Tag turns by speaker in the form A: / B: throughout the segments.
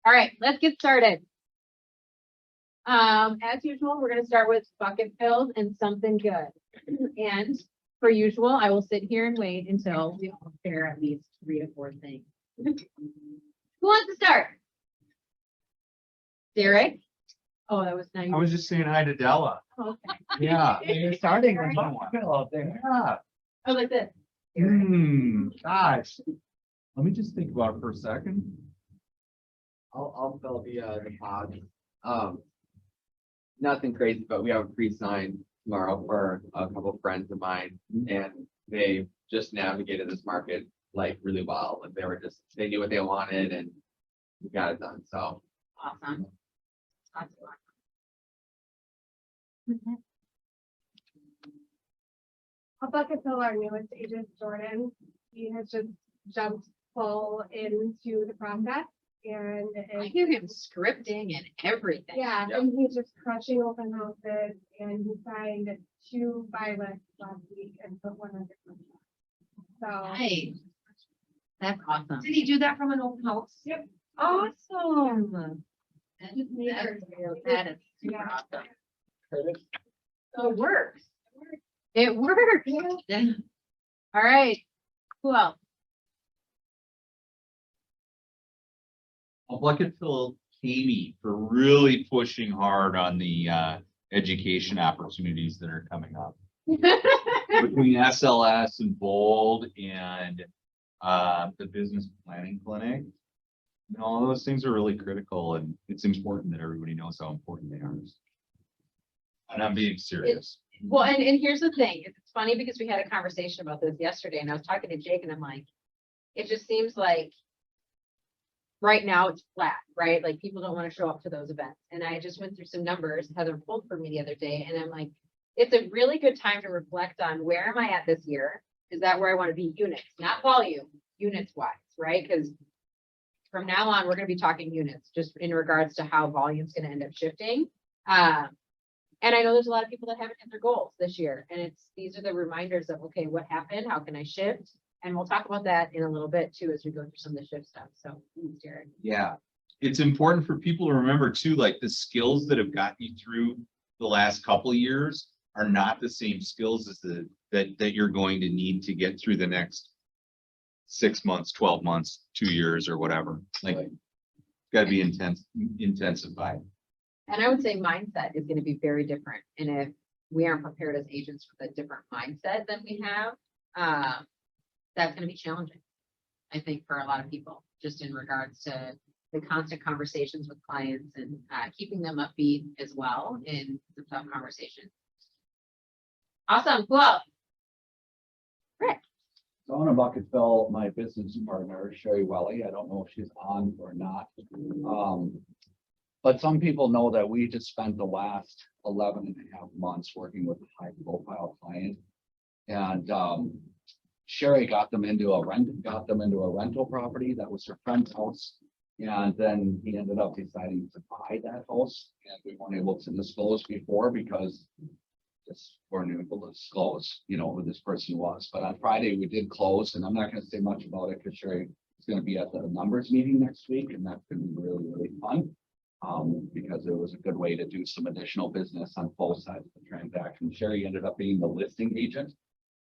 A: All right, let's get started. As usual, we're gonna start with bucket fills and something good. And per usual, I will sit here and wait until we all share at least 3 to 4 things. Who wants to start? Derek? Oh, that was nice.
B: I was just saying hi to Della.
A: Okay.
B: Yeah.
C: You're starting with
B: Oh,
C: one.
B: hello out there. Yeah.
A: Oh, like this.
B: Gosh. Let me just think about it for a second.
C: I'll fill the pod. Nothing crazy, but we have a pre-sign tomorrow for a couple of friends of mine, and they just navigated this market like really well. Like they knew what they wanted, and we got it done. So
A: Awesome.
D: I'll bucket fill our newest agent, Jordan. He has just jumped full into the process and
A: I
D: is,
A: hear him scripting and everything.
D: yeah,
C: Yep.
D: and he's just crushing open houses and he signed 2 buy lists last week and put 1 under contract. So,
A: Nice. That's awesome.
E: Did he do that from an open house?
D: Yep.
A: Awesome.
D: Just made her-
A: That is super
D: Yeah.
A: awesome.
D: so it works.
A: It works. All right. Who else?
B: I'll bucket fill Amy for really pushing hard on the education opportunities that are coming up. Between SLS and Bold and the business planning clinic. You know, all those things are really critical, and it's important that everybody knows how important they are. And I'm being serious.
A: Well, and here's the thing. It's funny because we had a conversation about this yesterday and I was talking to Jake and I'm like, it just seems like right now it's flat, right? Like people don't want to show up to those events. And I just went through some numbers Heather pulled for me the other day and I'm like, it's a really good time to reflect on where am I at this year? Is that where I want to be units, not volume, units wise, right? Because from now on, we're going to be talking units just in regards to how volume is going to end up shifting. And I know there's a lot of people that haven't hit their goals this year. And these are the reminders of, okay, what happened? How can I shift? And we'll talk about that in a little bit too, as we go through some of the shift stuff. So, Derek.
B: Yeah, it's important for people to remember too, like the skills that have gotten you through the last couple of years are not the same skills as that you're going to need to get through the next 6 months, 12 months, 2 years, or whatever. Like, it's got to be intensified.
A: And I would say mindset is going to be very different. And if we aren't prepared as agents with a different mindset than we have, that's going to be challenging, I think, for a lot of people, just in regards to the constant conversations with clients and keeping them upbeat as well in the tough conversations. Awesome. Who else? Rick.
F: So I want to bucket fill my business partner, Sherry Welly. I don't know if she's on or not. But some people know that we just spent the last 11 and a half months working with a high profile client. And Sherry got them into a rental property that was her friend's house. And then he ended up deciding to buy that house. And we weren't able to disclose before because just weren't able to disclose, you know, who this person was. But on Friday, we did close, and I'm not going to say much about it because Sherry is going to be at the numbers meeting next week, and that's going to be really, really fun. Because it was a good way to do some additional business on both sides of the transaction. Sherry ended up being the listing agent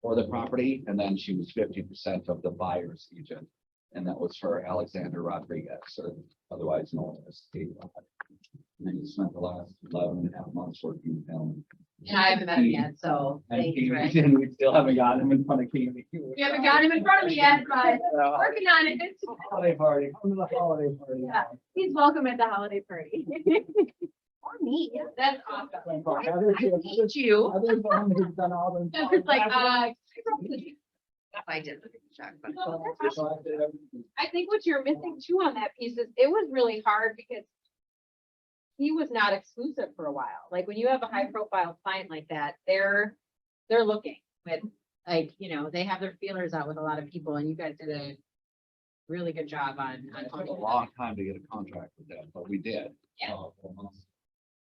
F: for the property, and then she was 50% of the buyer's agent. And that was for Alexander Rodriguez, or otherwise known as Steve. And then he spent the last 11 and a half months working with him.
A: And I haven't met him yet, so thanks, Rick.
F: And we still haven't got him in front of Katie.
A: We haven't got him in front of me yet, but working on it.
F: Holiday party, come to the holiday party.
A: Yeah. He's welcome at the holiday party. Or me. That's awesome. I need you.
F: Other than who's done all the.
A: It's like,
E: I did. Check, but
A: I think what you're missing too on that piece is it was really hard because he was not exclusive for a while. Like when you have a high profile client like that, they're looking with like, you know, they have their feelers out with a lot of people and you guys did a really good job on.
F: It took a long time to get a contract with them, but we did.
A: Yeah.
F: 4 months,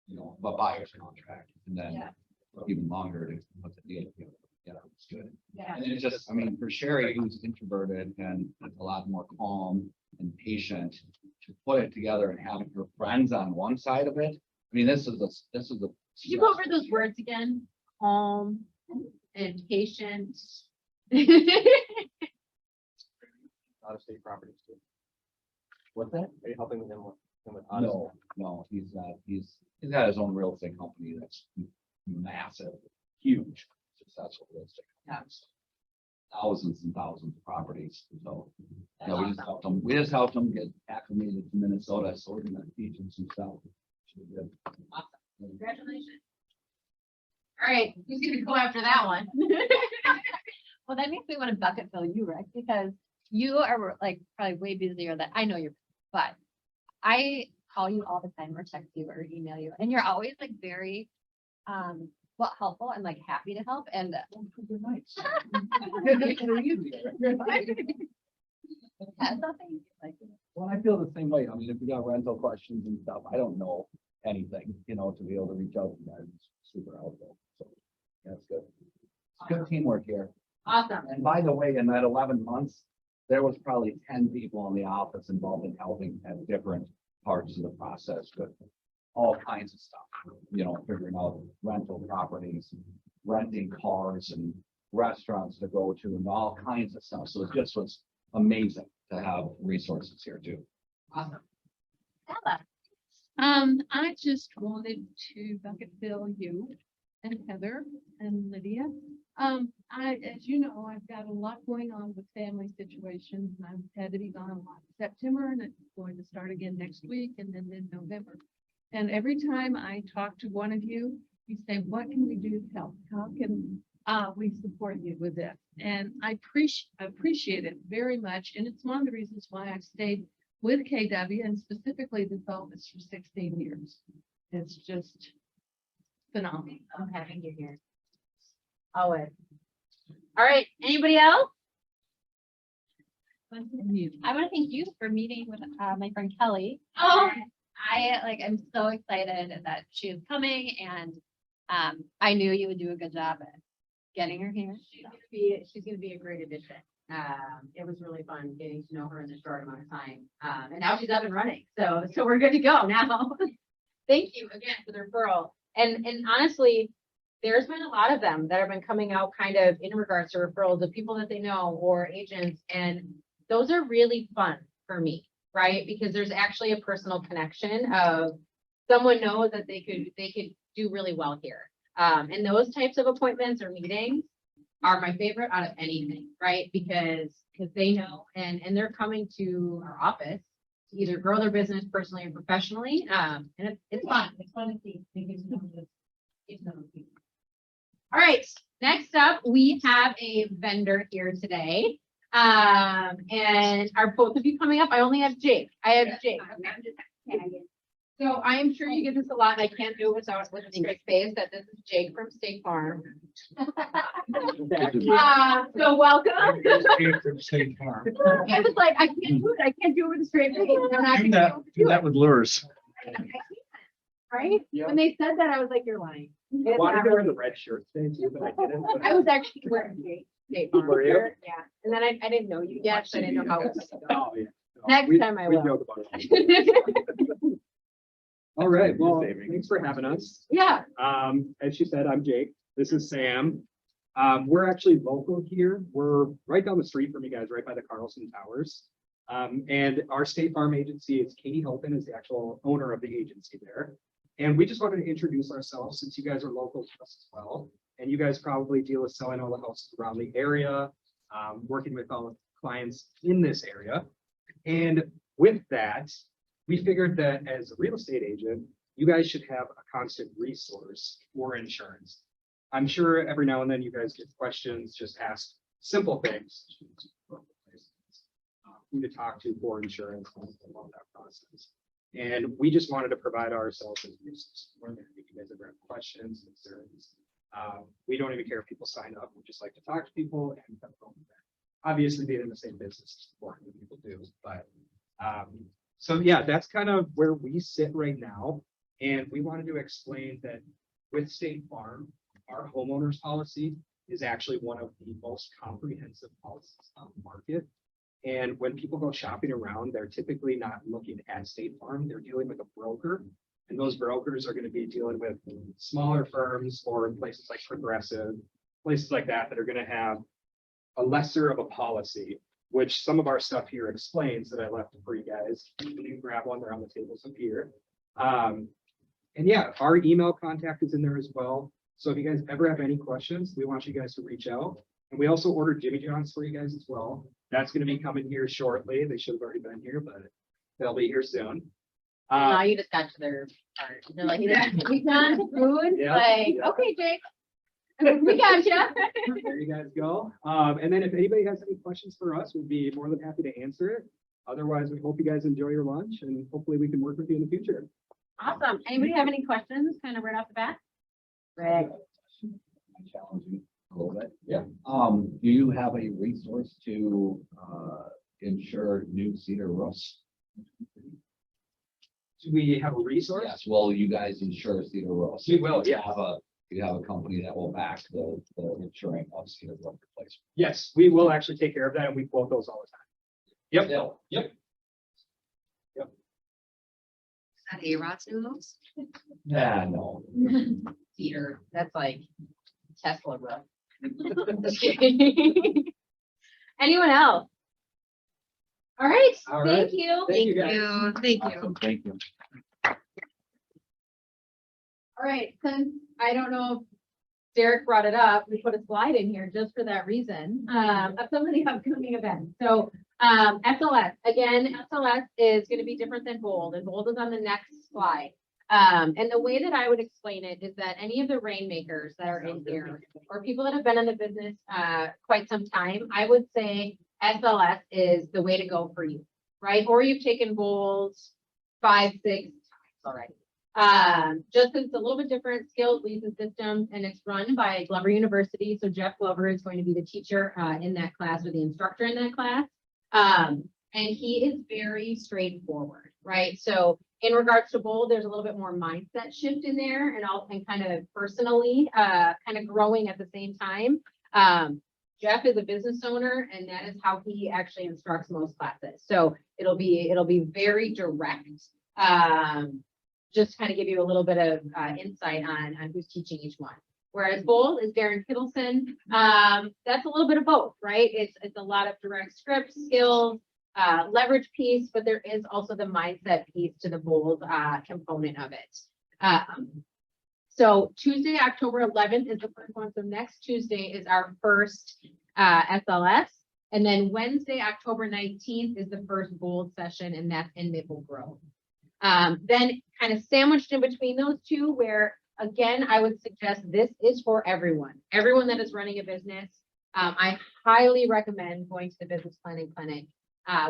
F: you know, a buyer's contract, and then
A: Yeah.
F: even longer to put the deal together. Yeah, it's good.
A: Yeah.
F: And it's just, I mean, for Sherry, who's introverted and it's a lot more calm, and patient to put it together and have your friends on one side of it. I mean, this is a.
A: Could you go over those words again? Calm and patient.
C: Out of state properties too.
F: What's that?
C: Are you helping them with?
F: No, he's got his own real estate company that's massive, huge, successful real estate. company. Thousands and thousands of properties, so.
A: That's
F: We just helped him get acclimated to Minnesota, so we're gonna teach him some stuff. Should be good.
A: Congratulations. All right, who's gonna go after that one?
E: Well, that makes me want to bucket fill you, Rick, because you are like probably way busier than I know you're, but I call you all the time or text you or email you, and you're always like very well helpful and like happy to help. And
F: You're nice.
E: that's nothing like
F: Well, I feel the same way. I mean, if we got rental questions and stuff, I don't know anything, to be able to reach out to you guys, is super helpful. So that's good. It's good teamwork here.
A: Awesome.
F: And by the way, in that 11 months, there was probably 10 people in the office involved in helping at different parts of the process with all kinds of stuff, figuring out rental properties, renting cars and restaurants to go to and all kinds of stuff. So it just was amazing to have resources here too.
A: Awesome.
E: Stella.
G: I just wanted to bucket fill you and Heather and Lydia. As you know, I've got a lot going on with family situations, and I've had to be gone a lot in September, and it's going to start again next week and then in November. And every time I talk to one of you, you say, what can we do to help? How can we support you with this? And I appreciate it very much. And it's one of the reasons why I've stayed with KW and specifically this office for 16 years. It's just phenomenal.
A: I'm having you here. Always. All right, anybody else?
E: I want to thank you for meeting with my friend Kelly.
A: Oh.
E: I'm so excited that she is coming, and I knew you would do a good job at getting her here.
A: She's gonna be a great addition. It was really fun getting to know her in a short amount of time. And now she's up and running. So we're good to go now. Thank you again for the referral. And honestly, there's been a lot of them that have been coming out kind of in regards to referrals of people that they know or agents. And those are really fun for me, right? Because there's actually a personal connection of someone knows that they could do really well here. And those types of appointments or meetings are my favorite out of anything, right? Because they know and they're coming to our office to either grow their business personally or professionally. And it's fun. It's fun to see. It gives them people. All right, next up, we have a vendor here today. And are both of you coming up? I only have Jake. I have Jake. So I am sure you get this a lot, and I can't do it with a straight face, that this is Jake from State Farm. So welcome. It was like, I can't do it. I can't do it with a straight face. I'm not gonna be able to do it.
H: with lures.
A: Right? When they said that, I was like, you're lying. It's
H: Wanted
A: not
H: to wear
A: really-
H: the red shirt thing too, but I didn't.
A: I was actually wearing State Farm.
H: Were you?
A: shirt, yeah. And then I didn't know you yet, so I didn't know how it was gonna go.
H: Oh, yeah.
A: Next
H: We-
A: time I
H: we
A: will.
H: joke about it. All right, well, thanks for having us.
A: Yeah.
H: As she said, I'm Jake. This is Sam. We're actually local here. We're right down the street from you guys, right by the Carlson Towers. And our State Farm agency is Katie Hopen is the actual owner of the agency there. And we just wanted to introduce ourselves since you guys are local to us as well. And you guys probably deal with selling all the houses around the area, working with all the clients in this area. And with that, we figured that as a real estate agent, you guys should have a constant resource for insurance. I'm sure every now and then you guys get questions, just ask simple things. Who to talk to for insurance, along that process. And we just wanted to provide ourselves as a resource. If you guys ever have questions, concerns, we don't even care if people sign up. We just like to talk to people and kind of go from there. Obviously, being in the same business is important when people do, but so yeah, that's kind of where we sit right now. And we wanted to explain that with State Farm, our homeowners policy is actually one of the most comprehensive policies on the market. And when people go shopping around, they're typically not looking at State Farm, they're dealing with a broker. And those brokers are gonna be dealing with smaller firms or places like Progressive, places like that, that are gonna have a lesser of a policy, which some of our stuff here explains that I left for you guys. You can grab one, they're on the tables up here. And yeah, our email contact is in there as well. So if you guys ever have any questions, we want you guys to reach out. And we also ordered Jimmy John's for you guys as well. That's gonna be coming here shortly. They should have already been here, but they'll be here soon.
A: Now you just got to their part. They're like, we done food,
H: Yeah,
A: like,
H: yeah.
A: okay, Jake. We got you.
H: There you guys go. And then if anybody has any questions for us, we'd be more than happy to answer it. Otherwise, we hope you guys enjoy your lunch and hopefully we can work with you in the future.
A: Awesome. Anybody have any questions kind of right off the bat? Rick.
F: I challenge you a little bit.
H: Yeah.
F: Do you have a resource to, insure new cedar roofs?
H: Do we have a resource?
F: Yes, well, you guys insure cedar roofs.
H: We will,
F: You
H: yes.
F: have a company that will back the insuring of cedar roof replacement.
H: Yes, we will actually take care of that and we quote those all the time. Yep, yep.
A: That A-Rod's new house?
F: Yeah, no.
A: Cedar, that's like Tesla roof. Just kidding. Anyone else? All right,
H: All right.
A: thank you.
H: Thank you, guys.
A: Thank
F: Awesome, thank you.
A: All right, since I don't know if Derek brought it up, we put a slide in here just for that reason, of some of the upcoming events. So, SLS, again, SLS is gonna be different than Bold, and Bold is on the next slide. And the way that I would explain it is that any of the rainmakers that are in here, or people that have been in the business, quite some time, I would say SLS is the way to go for you, right? Or you've taken Bold 5, 6 times already. Just 'cause it's a little bit different skills, leads and systems, and it's run by Glover University. So Jeff Glover is going to be the teacher in that class, or the instructor in that class. And he is very straightforward, right? So in regards to Bold, there's a little bit more mindset shift in there, and kind of personally, kind of growing at the same time. Jeff is a business owner, and that is how he actually instructs most classes. So it'll be very direct. Just kind of give you a little bit of insight on who's teaching each one. Whereas Bold is Darren Kittleson. That's a little bit of both, right? It's a lot of direct script skills, leverage piece, but there is also the mindset piece to the Bold component of it. So Tuesday, October 11th is the first one. So next Tuesday is our first SLS. And then Wednesday, October 19th is the first Bold session, and that's in Maple Grove. Then kind of sandwiched in between those two, where again, I would suggest this is for everyone that is running a business. I highly recommend going to the business planning clinic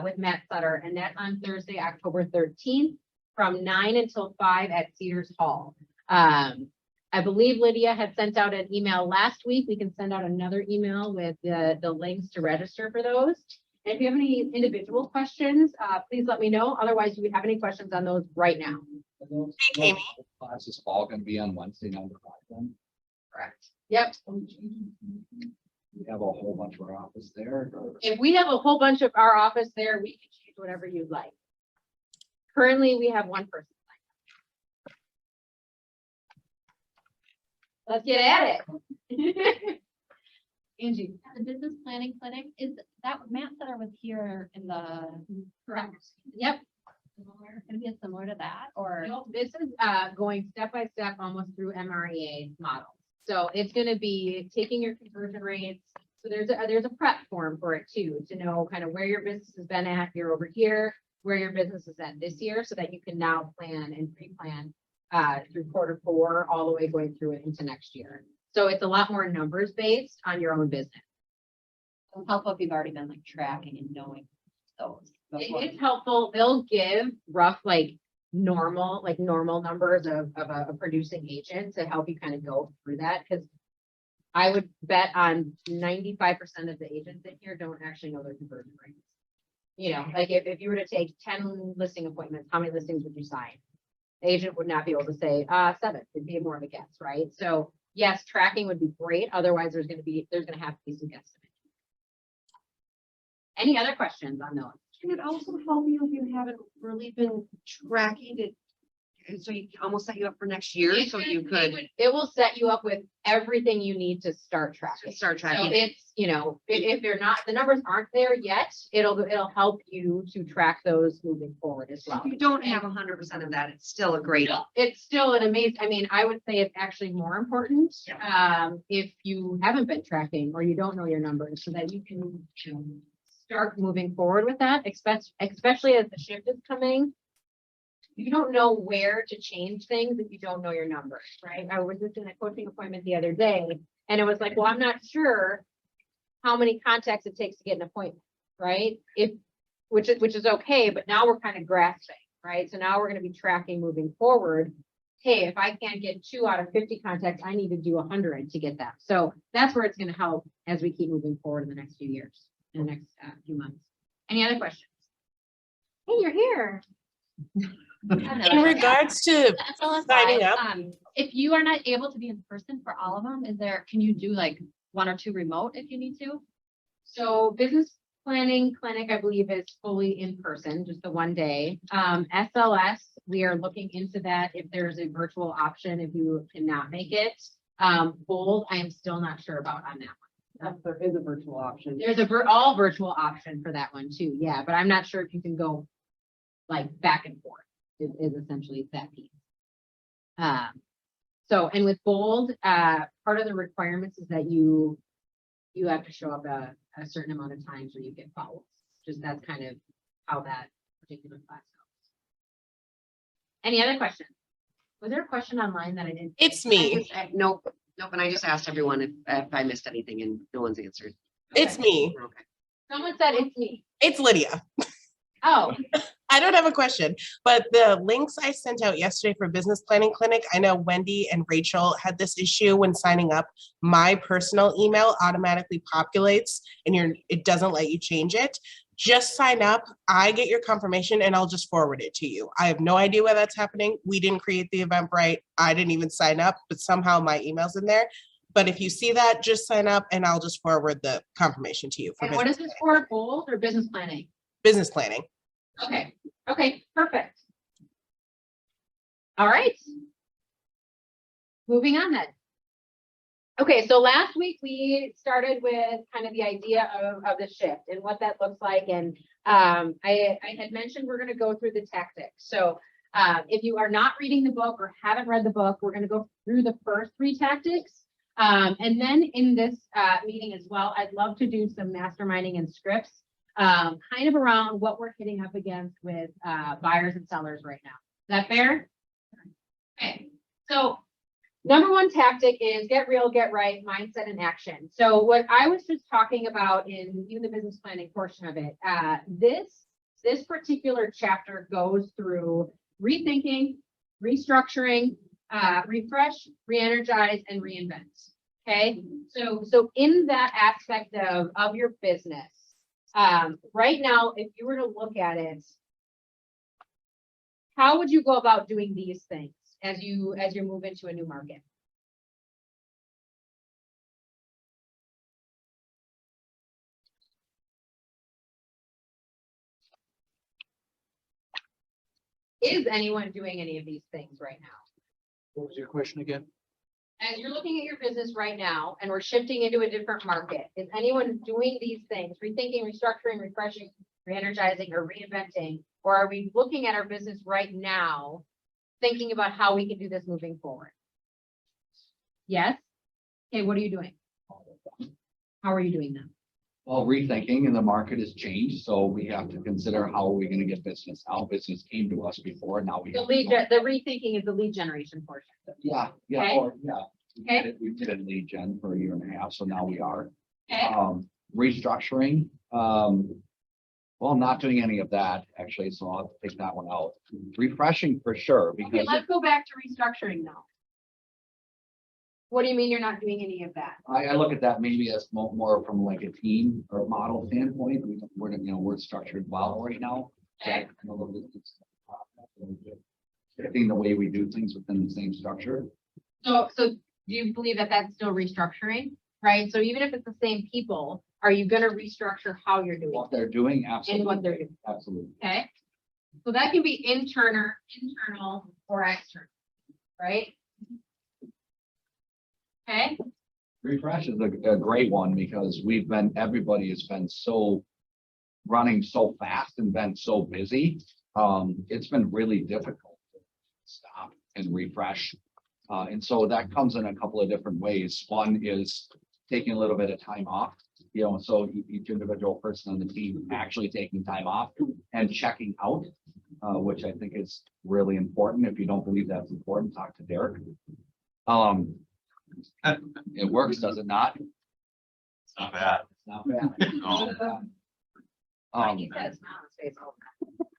A: with Matt Sutter, and that's on Thursday, October 13th from 9 until 5 at Cedars Hall. I believe Lydia had sent out an email last week. We can send out another email with the links to register for those. And if you have any individual questions, please let me know. Otherwise, do we have any questions on those right now?
F: Those classes all gonna be on Wednesday, 9 to 5 then?
A: Correct. Yep.
F: We have a whole bunch of our office there. or-
A: If we have a whole bunch of our office there, we can change whatever you'd like. Currently, we have one person. Let's get at it. Angie.
E: The business planning clinic, is that Matt Sutter was here in the.
A: Correct. Yep.
E: Gonna be similar to that, or?
A: No, this is going step by step almost through MREA model. So it's gonna be taking your conversion rates. So there's a prep form for it too, to know kind of where your business has been at year over year, where your business is at this year, so that you can now plan and pre-plan through Q4, all the way going through it into next year. So it's a lot more numbers based on your own business.
E: It'll help if you've already been like tracking and knowing those.
A: It's helpful. They'll give rough, normal numbers of a producing agent to help you kind of go through that. Cause I would bet on 95% of the agents in here don't actually know their conversion rates. You know, like if you were to take 10 listing appointments, how many listings would you sign? The agent would not be able to say 7. It'd be more of a guess, right? So yes, tracking would be great. Otherwise, there's gonna have to be some guesstimates. Any other questions on those?
I: Can it also help you if you haven't really been tracking it? And so you almost set you up for next year,
A: It's
I: so
A: gonna-
I: you could
A: It will set you up with everything you need to start tracking.
I: start
A: So
I: tracking.
A: it's, you know, if they're not, the numbers aren't there yet, it'll help you to track those moving forward as well.
I: If you don't have 100% of that, it's still a great.
A: It's still an amazing, I mean, I would say it's actually more important, if you haven't been tracking or you don't know your numbers, so that you can start moving forward with that, especially as the shift is coming. You don't know where to change things if you don't know your numbers, right? I was just in a coaching appointment the other day, and it was like, well, I'm not sure how many contacts it takes to get an appointment, right? Which is okay, but now we're kind of grasping, right? So now we're gonna be tracking moving forward. Hey, if I can't get 2 out of 50 contacts, I need to do 100 to get that. So that's where it's gonna help as we keep moving forward in the next few years, in the next few months. Any other questions? Hey, you're here.
J: In regards to signing up,
E: If you are not able to be in person for all of them, can you do like 1 or 2 remote if you need to?
A: So business planning clinic, I believe, is fully in person, just the one day. SLS, we are looking into that if there's a virtual option, if you cannot make it. Bold, I am still not sure about on that one.
I: There is a virtual option.
A: There's all virtual option for that one too, yeah, but I'm not sure if you can go like back and forth, is essentially that piece. So, and with Bold, part of the requirements is that you have to show up a certain amount of times when you get follow-ups. Just that's kind of how that particular class goes. Any other questions? Was there a question online that I didn't?
J: it's me.
I: Nope, and I just asked everyone if I missed anything and no one's answered.
J: It's
A: Okay.
J: me.
I: We're okay.
A: Someone said it's me.
J: It's Lydia.
A: Oh,
J: I don't have a question, but the links I sent out yesterday for business planning clinic, I know Wendy and Rachel had this issue when signing up. My personal email automatically populates and it doesn't let you change it. Just sign up. I get your confirmation and I'll just forward it to you. I have no idea why that's happening. We didn't create the Eventbrite. I didn't even sign up, but somehow my email's in there. But if you see that, just sign up and I'll just forward the confirmation to you for
A: and what is
J: business
A: this for, Bold or business planning?
J: business planning.
A: Okay, perfect. All right. Moving on then. Okay, so last week we started with kind of the idea of the shift and what that looks like. And I had mentioned we're going to go through the tactics. So if you are not reading the book or haven't read the book, we're going to go through the first 3 tactics. And then in this meeting as well, I'd love to do some masterminding and scripts. Kind of around what we're hitting up against with buyers and sellers right now. Is that fair? Okay, so number 1 tactic is get real, get right, mindset and action. So what I was just talking about in even the business planning portion of it, this particular chapter goes through rethinking, restructuring, refresh, re-energize, and reinvent. Okay, so in that aspect of your business, right now, if you were to look at it, how would you go about doing these things as you move into a new market? Is anyone doing any of these things right now?
H: What was your question again?
A: As you're looking at your business right now and we're shifting into a different market, is anyone doing these things, rethinking, restructuring, refreshing, re-energizing, or reinventing? Or are we looking at our business right now, thinking about how we can do this moving forward? Yes? Okay, what are you doing? How are you doing them?
F: Well, rethinking and the market has changed, so we have to consider how are we gonna get business. Our business came to us before, now we.
A: The
F: have
A: lead,
F: to-
A: the rethinking is the lead generation portion.
F: Yeah,
A: Okay.
F: yeah.
A: Okay.
F: We did a lead gen for 1.5 years, so now we are.
A: Okay,
F: Restructuring, well, not doing any of that, actually, so I'll take that one out. Refreshing for sure,
A: okay,
F: because
A: let's go back to restructuring now. What do you mean you're not doing any of that?
F: I look at that maybe as more from like a team or model standpoint. We're structured well right now.
A: Okay.
F: Shifting the way we do things within the same structure.
A: So do you believe that that's still restructuring, right? So even if it's the same people, Are you gonna restructure how you're doing
F: What
A: it
F: they're doing,
A: and what
F: absolutely,
A: they're doing?
F: absolutely.
A: Okay? So that can be internal or external, right? Okay,
F: Refresh is a great one because everybody has been so running so fast and been so busy. It's been really difficult to stop and refresh. And so that comes in a couple of different ways. One is taking a little bit of time off, so each individual person on the team actually taking time off and checking out, which I think is really important. If you don't believe that's important, talk to Derek. It works, does it not? It's
B: It's not bad.
F: not bad.
B: No.
A: he says, "No, it's face all the time."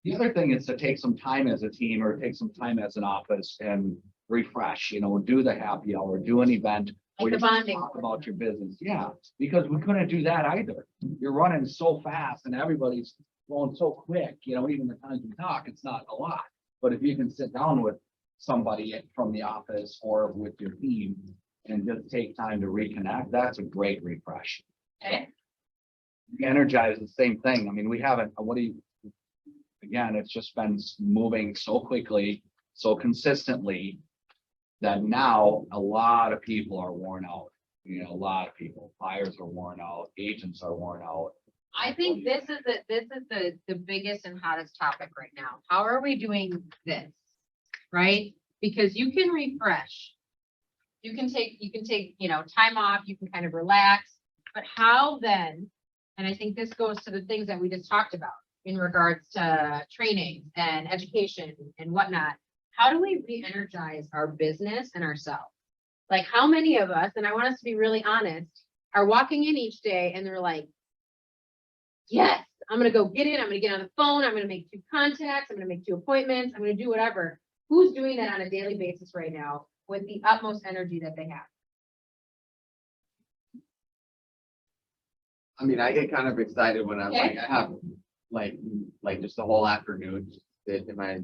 F: The other thing is to take some time as a team or take some time as an office and refresh, do the happy hour, do an event.
A: Like
F: where
A: the
F: you
A: bonding.
F: Talk about your business, yeah, because we couldn't do that either. You're running so fast and everybody's going so quick, even the times we talk, it's not a lot. But if you can sit down with somebody from the office or with your team and just take time to reconnect, that's a great refresh.
A: Okay,
F: Energize the same thing. I mean, we haven't, again, it's just been moving so quickly, so consistently that now a lot of people are worn out. A lot of people, buyers are worn out, agents are worn out.
A: I think this is the biggest and hottest topic right now. How are we doing this? Right? Because you can refresh. You can take, time off, you can kind of relax, but how then? And I think this goes to the things that we just talked about in regards to training and education and whatnot. How do we re-energize our business and ourselves? Like how many of us, and I want us to be really honest, are walking in each day and they're like, yes, I'm gonna go get it. I'm gonna get on the phone. I'm gonna make 2 contacts. I'm gonna make 2 appointments. I'm gonna do whatever. Who's doing that on a daily basis right now with the utmost energy that they have?
C: I mean, I get kind of excited when I'm like, I have like just the whole afternoon to sit in my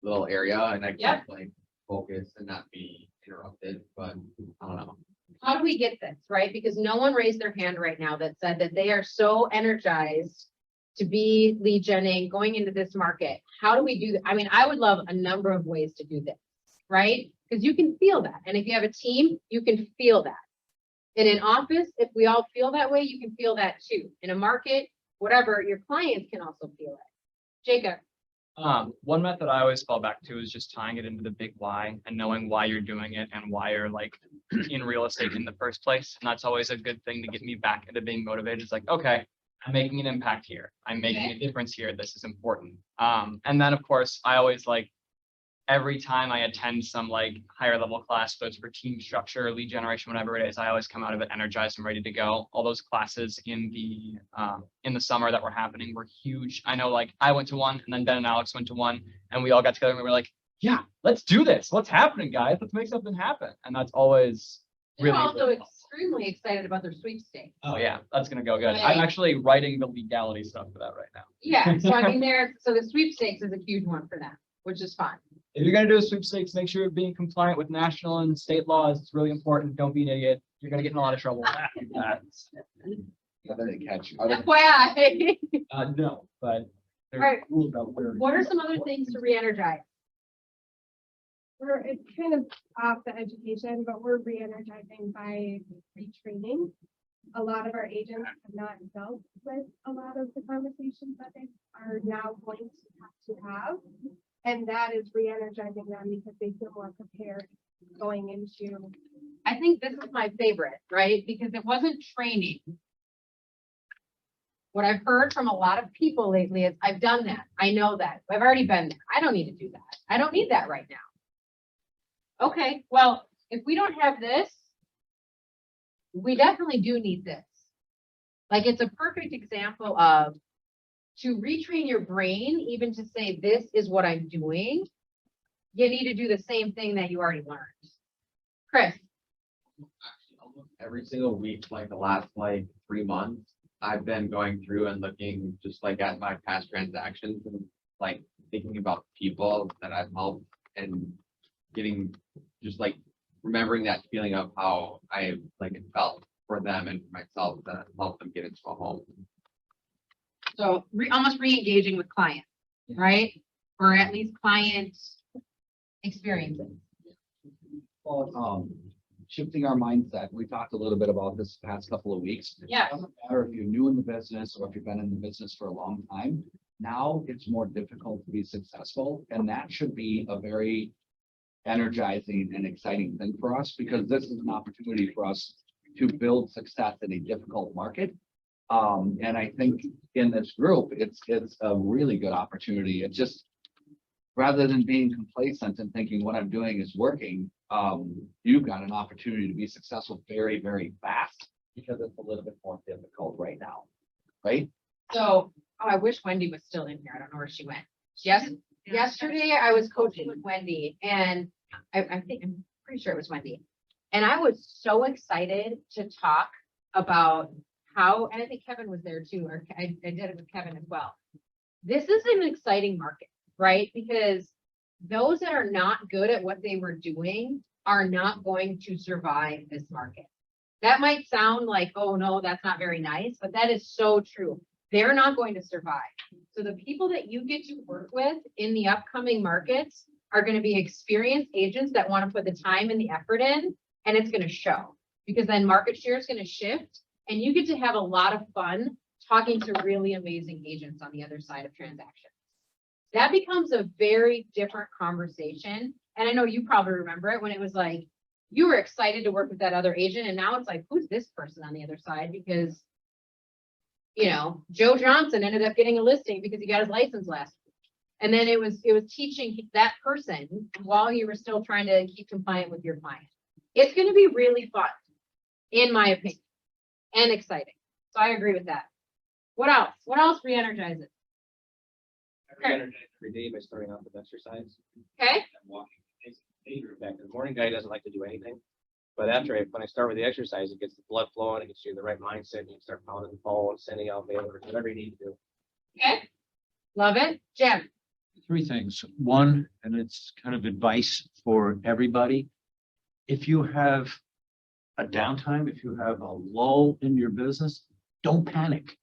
C: little area and I
A: Yep.
C: can focus and not be interrupted, but I don't know.
A: How do we get this, right? Because no one raised their hand right now that said that they are so energized to be lead genning, going into this market. How do we do that? I mean, I would love a number of ways to do this, right? Because you can feel that. And if you have a team, you can feel that. In an office, if we all feel that way, you can feel that too. In a market, whatever, your clients can also feel it. Jacob.
K: One method I always fall back to is just tying it into the big why and knowing why you're doing it and why you're like in real estate in the first place. And that's always a good thing to get me back into being motivated. It's like, okay, I'm making an impact here. I'm making a difference here. This is important. And then of course, I always every time I attend some higher level class, whether it's for team structure, lead generation, whatever it is, I always come out of it energized and ready to go. All those classes in the summer that were happening were huge. I know I went to one and then Ben and Alex went to one and we all got together and we were like, yeah, let's do this. What's happening, guys? Let's make something happen. And that's always
A: They're
K: really,
A: also
K: really helpful.
A: extremely excited about their sweepstakes.
K: Oh yeah, that's gonna go good.
A: Right.
K: I'm actually writing the legality stuff for that right now.
A: Yeah, so I mean, so the sweepstakes is a huge one for them, which is fun.
K: If you're gonna do a sweepstakes, make sure you're being compliant with national and state laws. It's really important. Don't be an idiot. You're gonna get in a lot of trouble.
F: Yeah, they catch you.
A: FYI.
K: No, but there's
A: Right.
K: rules out there.
A: What are some other things to re-energize?
D: It's kind of off the education, but we're re-energizing by retraining. A lot of our agents have not dealt with a lot of the conversations that they are now going to have. And that is re-energizing them because they feel more prepared going into.
A: I think this is my favorite, right? Because it wasn't training. What I've heard from a lot of people lately is, I've done that. I know that. I've already been there. I don't need to do that. I don't need that right now. Okay, well, if we don't have this, we definitely do need this. It's a perfect example of to retrain your brain, even to say, this is what I'm doing. You need to do the same thing that you already learned. Chris.
C: Every single week, the last 3 months, I've been going through and looking just at my past transactions and thinking about people that I've helped and getting just remembering that feeling of how I felt for them and for myself to help them get into a home.
A: So almost re-engaging with clients, right? Or at least client experiences.
F: Well, shifting our mindset, we talked a little bit about this the past couple of weeks.
A: Yeah.
F: It doesn't matter if you're new in the business or if you've been in the business for a long time. Now it's more difficult to be successful, and that should be a very energizing and exciting thing for us, because this is an opportunity for us to build success in a difficult market. And I think in this group, it's a really good opportunity. It just, rather than being complacent and thinking what I'm doing is working, you've got an opportunity to be successful very, very fast, because it's a little bit more difficult right now, right?
A: So, oh, I wish Wendy was still in here. I don't know where she went. Yesterday I was coaching with Wendy, and I'm pretty sure it was Wendy. And I was so excited to talk about how, and I think Kevin was there too, or I did it with Kevin as well. This is an exciting market, right? Because those that are not good at what they were doing are not going to survive this market. That might sound like, oh no, that's not very nice, but that is so true. They're not going to survive. So the people that you get to work with in the upcoming markets are going to be experienced agents that want to put the time and the effort in, and it's going to show, because then market share is going to shift, and you get to have a lot of fun talking to really amazing agents on the other side of transactions. That becomes a very different conversation. And I know you probably remember it when it was like, you were excited to work with that other agent, and now it's like, who's this person on the other side? Because, you know, Joe Johnson ended up getting a listing because he got his license last week. And then it was teaching that person while you were still trying to keep compliant with your client. It's going to be really fun, in my opinion, and exciting. So I agree with that. What else? What else re-energizes?
L: Every day by starting off with exercise.
A: Okay.
L: And walking. In fact, the morning guy doesn't like to do anything. But after when I start with the exercise, it gets the blood flowing, it gets you in the right mindset, and you can start pounding the phone, sending out mailers, whatever you need to do.
A: Okay. Love it. Jim.
M: Three things. One, and it's kind of advice for everybody. If you have a downtime, if you have a lull in your business, don't panic.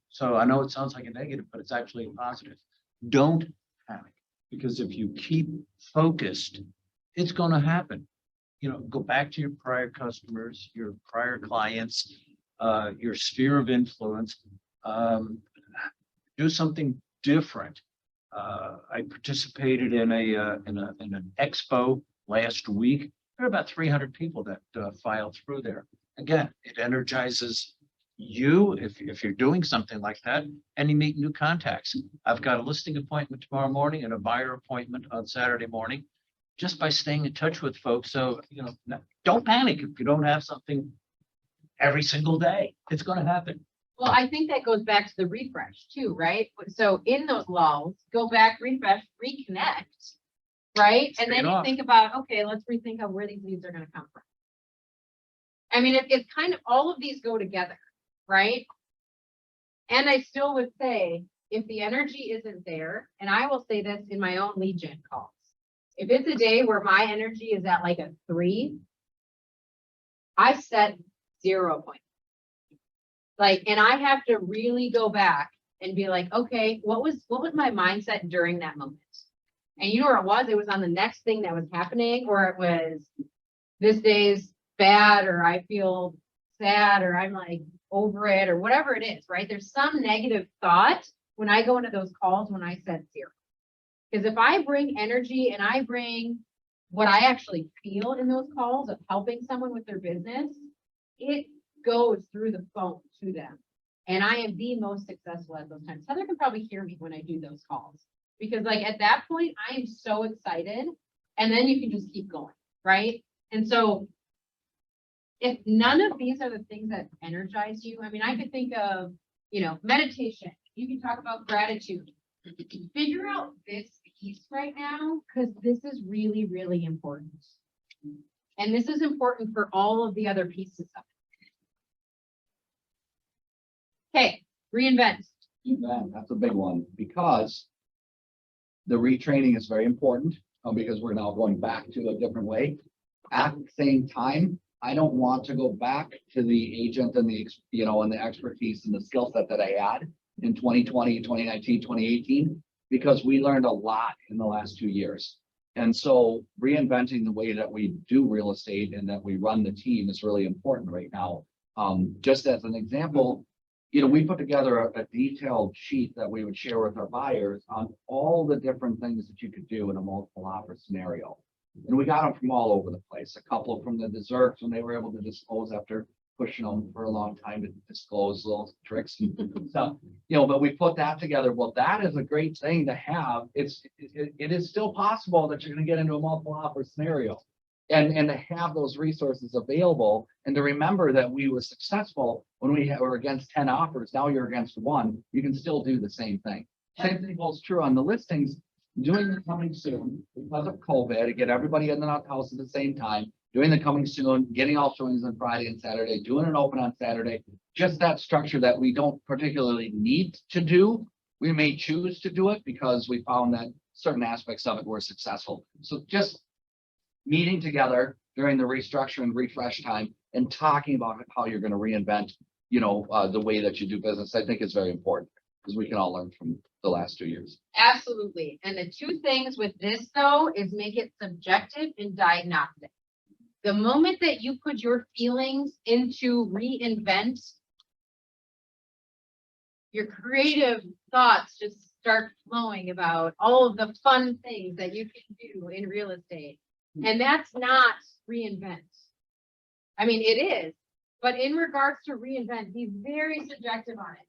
M: So I know it sounds like a negative, but it's actually a positive. Don't panic, because if you keep focused, it's going to happen. You know, go back to your prior customers, your prior clients, your sphere of influence. Do something different. I participated in an expo last week. There are about 300 people that filed through there. Again, it energizes you if you're doing something like that, and you meet new contacts. I've got a listing appointment tomorrow morning and a buyer appointment on Saturday morning, just by staying in touch with folks. So, you know, don't panic if you don't have something every single day. It's going to happen.
A: Well, I think that goes back to the refresh too, right? So in those lulls, go back, refresh, reconnect, right? And then you think about, okay, let's rethink of where these leads are going to come from. I mean, it's kind of, all of these go together, right? And I still would say, if the energy isn't there, and I will say this in my own lead gen calls, if it's a day where my energy is at like a 3, I set 0 points. Like, and I have to really go back and be like, okay, what was my mindset during that moment? And you know where it was? It was on the next thing that was happening, or it was, this day's bad, or I feel sad, or I'm like over it, or whatever it is, right? There's some negative thought when I go into those calls when I set 0. Because if I bring energy and I bring what I actually feel in those calls of helping someone with their business, it goes through the phone to them. And I am the most successful at those times. Heather can probably hear me when I do those calls, because like at that point, I am so excited, and then you can just keep going, right? And so if none of these are the things that energize you, I mean, I could think of, you know, meditation. You can talk about gratitude. Figure out this piece right now, because this is really, really important. And this is important for all of the other pieces of it. Okay, reinvent.
F: That's a big one, because the retraining is very important, because we're now going back to a different way. At the same time, I don't want to go back to the agent and and the expertise and the skill set that I had in 2020, 2019, 2018, because we learned a lot in the last 2 years. And so reinventing the way that we do real estate and that we run the team is really important right now. Just as an example, we put together a detailed sheet that we would share with our buyers on all the different things that you could do in a multiple offer scenario. And we got them from all over the place. A couple from the desserts when they were able to disclose after pushing them for a long time to disclose little tricks and stuff. But we put that together. Well, that is a great thing to have. It is still possible that you're going to get into a multiple offer scenario. And to have those resources available and to remember that we were successful when we were against 10 offers. Now you're against 1. You can still do the same thing. Same thing holds true on the listings. Doing the coming soon because of COVID to get everybody in the house at the same time, doing the coming soon, getting all showings on Friday and Saturday, doing an open on Saturday, just that structure that we don't particularly need to do. We may choose to do it because we found that certain aspects of it were successful. So just meeting together during the restructure and refresh time and talking about how you're going to reinvent, the way that you do business, I think is very important because we can all learn from the last 2 years.
A: Absolutely. And the two things with this though is make it subjective and diagnostic. The moment that you put your feelings into reinvent, your creative thoughts just start flowing about all of the fun things that you can do in real estate. And that's not reinvent. I mean, it is, but in regards to reinvent, be very subjective on it.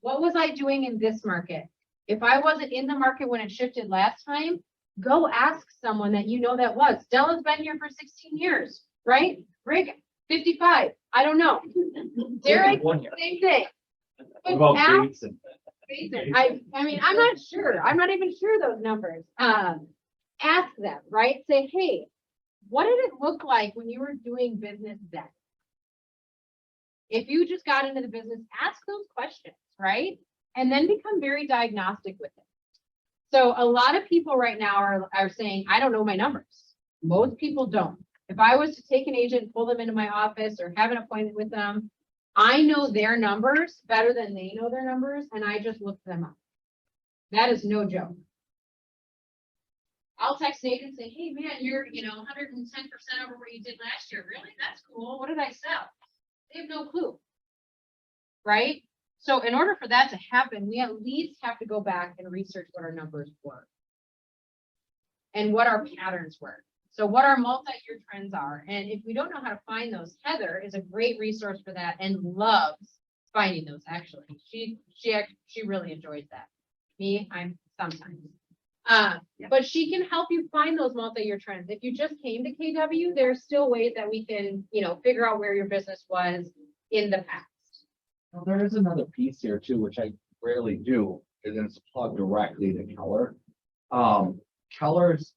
A: What was I doing in this market? If I wasn't in the market when it shifted last time, go ask someone that that was. Stella's been here for 16 years, right? Rick, 55. I don't know. Derek, same thing. But ask, I mean, I'm not sure. I'm not even sure those numbers. Ask them, right? Say, hey, what did it look like when you were doing business then? If you just got into the business, ask those questions, right? And then become very diagnostic with it. So a lot of people right now are saying, I don't know my numbers. Most people don't. If I was to take an agent, pull them into my office or have an appointment with them, I know their numbers better than they know their numbers, and I just look them up. That is no joke. I'll text Nate and say, hey man, you're 110% over what you did last year. Really? That's cool. What did I sell? They have no clue. Right? So in order for that to happen, we at least have to go back and research what our numbers were and what our patterns were. So what our multi-year trends are. And if we don't know how to find those, Heather is a great resource for that and loves finding those actually. She really enjoys that. Me, I'm sometimes. But she can help you find those multi-year trends. If you just came to KW, there's still ways that we can, figure out where your business was in the past.
F: Well, there is another piece here too, which I rarely do, and it's plugged directly to Keller. Keller's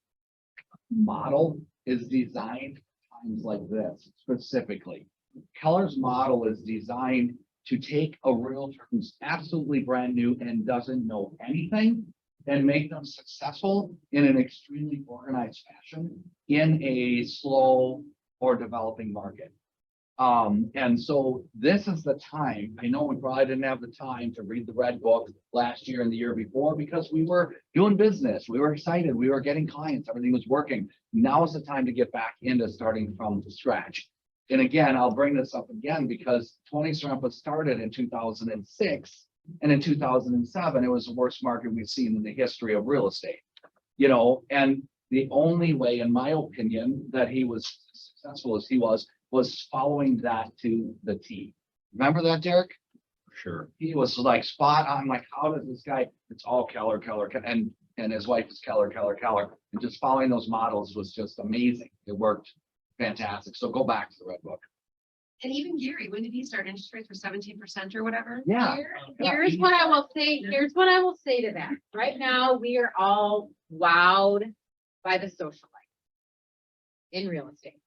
F: model is designed for times like this specifically. Keller's model is designed to take a realtor who's absolutely brand new and doesn't know anything and make them successful in an extremely organized fashion in a slow or developing market. And so this is the time. I know we probably didn't have the time to read the red book last year and the year before because we were doing business. We were excited. We were getting clients. Everything was working. Now is the time to get back into starting from scratch. And again, I'll bring this up again because Tony Strampa started in 2006. And in 2007, it was the worst market we've seen in the history of real estate. And the only way, in my opinion, that he was successful as he was following that to the T. Remember that, Derek?
B: Sure.
F: He was like spot on, like, how does this guy, it's all Keller, and his wife is Keller. And just following those models was just amazing. It worked fantastic. So go back to the red book.
I: And even Gary, when did he start? Interest rates were 17% or whatever?
F: Yeah.
A: Here's what I will say. Here's what I will say to that. Right now, we are all wowed by the social life in real estate.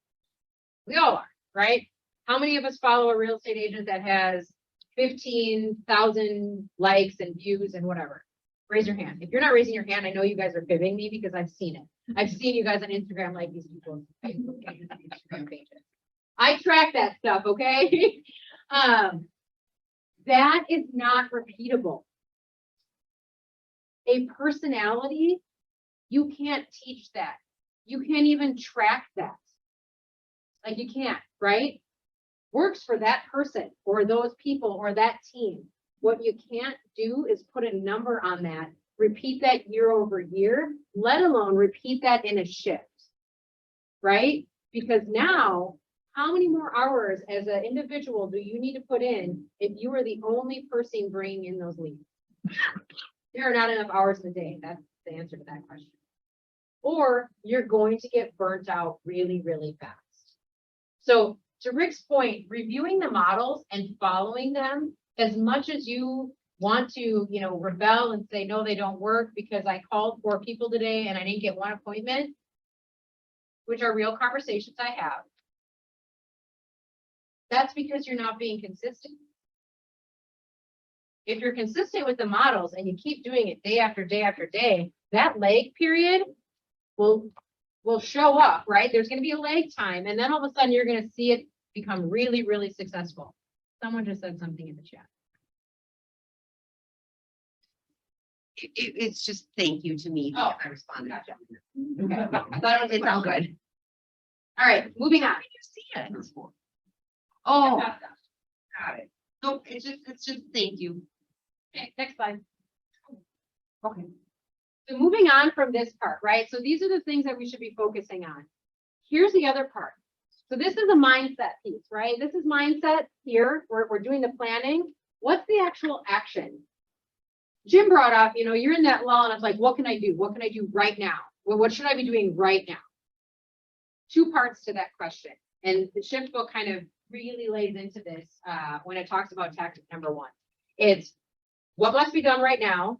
A: We all are, right? How many of us follow a real estate agent that has 15,000 likes and views and whatever? Raise your hand. If you're not raising your hand, I know you guys are fibbing me because I've seen it. I've seen you guys on Instagram like these people's Facebook pages and Instagram pages. I track that stuff, okay? That is not repeatable. A personality, you can't teach that. You can't even track that. Like you can't, right? Works for that person or those people or that team. What you can't do is put a number on that, repeat that year over year, let alone repeat that in a shift, right? Because now, how many more hours as an individual do you need to put in if you are the only person bringing in those leads? There are not enough hours in a day. That's the answer to that question. Or you're going to get burnt out really, really fast. So to Rick's point, reviewing the models and following them, as much as you want to, rebel and say, no, they don't work because I called 4 people today and I didn't get 1 appointment, which are real conversations I have. That's because you're not being consistent. If you're consistent with the models and you keep doing it day after day after day, that lag period will show up, right? There's going to be a lag time, and then all of a sudden you're going to see it become really, really successful. Someone just said something in the chat.
I: It's just thank you to me.
A: Oh,
I: I responded.
A: Gotcha. Okay. I thought it's all good. All right, moving on.
I: See it. Oh,
A: Okay,
I: got it. No, it's just thank you.
A: next slide. Okay. So moving on from this part, right? So these are the things that we should be focusing on. Here's the other part. So this is a mindset piece, right? This is mindset here. We're doing the planning. What's the actual action? Jim brought up, you're in that lull and it's like, what can I do? What can I do right now? Well, what should I be doing right now? 2 parts to that question. And the shift book kind of really lays into this when it talks about tactic number 1. It's what must be done right now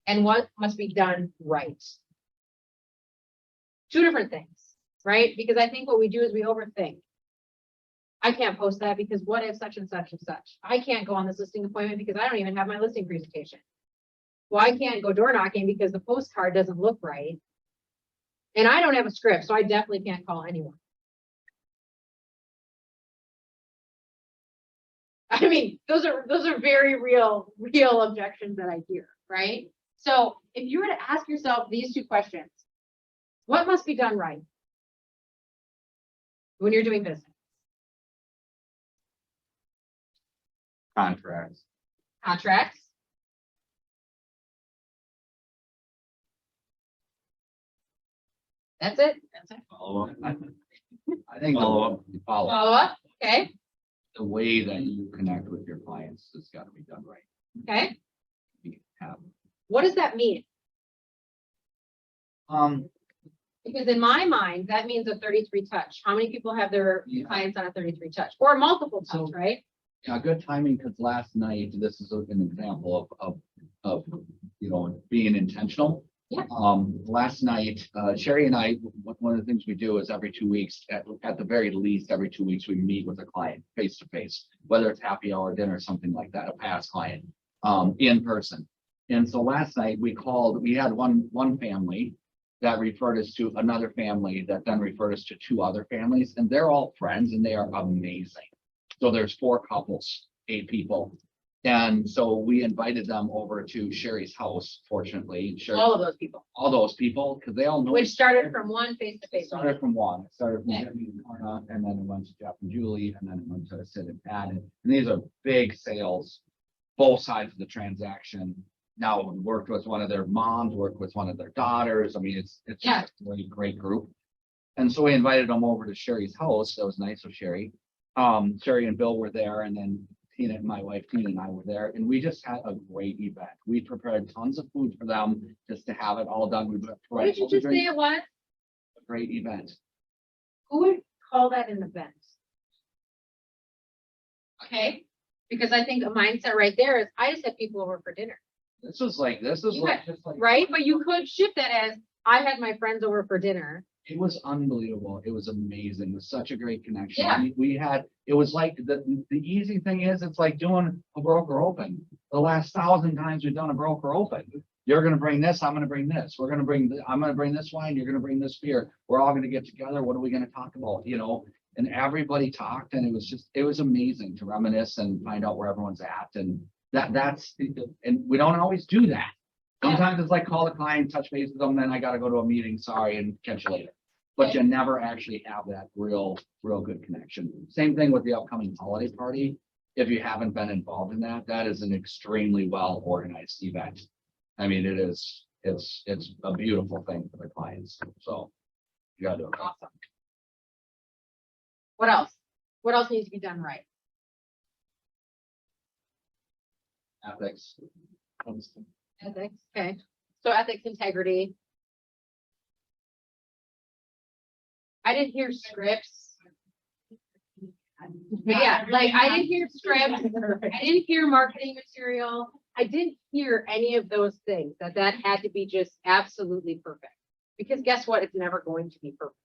A: and what must be done right. 2 different things, right? Because I think what we do is we overthink. I can't post that because what if such and such and such? I can't go on this listing appointment because I don't even have my listing presentation. Well, I can't go door knocking because the postcard doesn't look right. And I don't have a script, so I definitely can't call anyone. I mean, those are very real objections that I hear, right? So if you were to ask yourself these 2 questions, what must be done right when you're doing business?
B: Contracts.
A: Contracts. That's it.
B: Follow up.
F: I think
B: Follow
F: the follow
A: Follow up. Okay.
F: the way that you connect with your clients has got to be done right.
A: Okay.
F: You have,
A: What does that mean? Because in my mind, that means a 33 touch. How many people have their
F: Yeah.
A: clients on a 33 touch or multiple touch,
F: So-
A: right?
F: yeah, good timing, because last night, this is an example of being intentional.
A: Yeah.
F: Last night, Sherry and I, one of the things we do is every 2 weeks, at the very least, every 2 weeks, we meet with a client face to face, whether it's happy hour, dinner, something like that, a past client, in person. And so last night we had one family that referred us to another family that then referred us to 2 other families, and they're all friends and they are amazing. So there's 4 couples, 8 people. And so we invited them over to Sherry's house, fortunately.
A: All of those people,
F: All those people, because they all know.
A: which started from one face to
F: It
A: face.
F: started from one. It started from
A: Okay.
F: Debbie and Karna, and then it went to Jeff and Julie, and then it went to Sid and Pat. And these are big sales, both sides of the transaction. Now, we worked with one of their moms, worked with one of their daughters. I mean, it's
A: Yeah.
F: just a really great group. And so we invited them over to Sherry's house. That was nice of Sherry. Sherry and Bill were there, and then Tina and my wife Tina and I were there, and we just had a great event. We prepared tons of food for them just to have it all done. We
A: What
F: provided
A: did you just say it was?
F: a great event.
A: Who would call that an event? Okay, because I think a mindset right there is I just had people over for dinner,
F: This is like
A: You
F: just like.
A: right? But you could shift that as I had my friends over for dinner.
F: It was unbelievable. It was amazing. It was such a great connection.
A: Yeah.
F: We had, it was like, the easy thing is, it's like doing a broker open. The last 1,000 times we've done a broker open. You're gonna bring this, I'm gonna bring this. We're gonna bring, I'm gonna bring this wine, you're gonna bring this beer. We're all gonna get together. What are we gonna talk about? and everybody talked, and it was amazing to reminisce and find out where everyone's at, and and we don't always do that. Sometimes it's like call the client, touch base with them, then I gotta go to a meeting, sorry, and catch you later. But you never actually have that real good connection. Same thing with the upcoming holiday party. If you haven't been involved in that, that is an extremely well organized event. I mean, it's a beautiful thing for the clients, so. You gotta do it.
A: Awesome. What else? What else needs to be done right?
F: Ethics.
A: Ethics, okay. So ethics, integrity. I didn't hear scripts. Yeah, like I didn't hear scripts. I didn't hear marketing material. I didn't hear any of those things that had to be just absolutely perfect. Because guess what? It's never going to be perfect.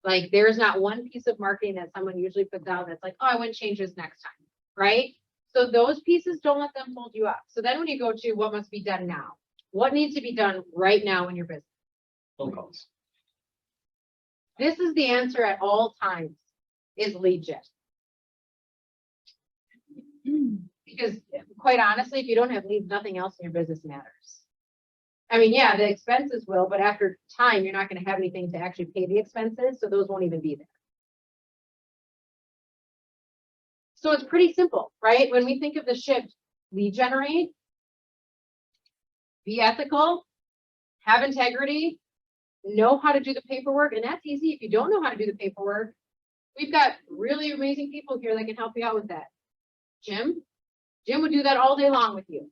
A: Like there's not one piece of marketing that someone usually puts out that's like, oh, I wouldn't change this next time, right? So those pieces, don't let them hold you up. So then when you go to what must be done now, what needs to be done right now in your business?
F: Phone calls.
A: This is the answer at all times, is lead gen. Because quite honestly, if you don't have leads, nothing else in your business matters. I mean, yeah, the expenses will, but after time, you're not going to have anything to actually pay the expenses, so those won't even be there. So it's pretty simple, right? When we think of the shift, lead generate, be ethical, have integrity, know how to do the paperwork, and that's easy. If you don't know how to do the paperwork, we've got really amazing people here that can help you out with that. Jim would do that all day long with you.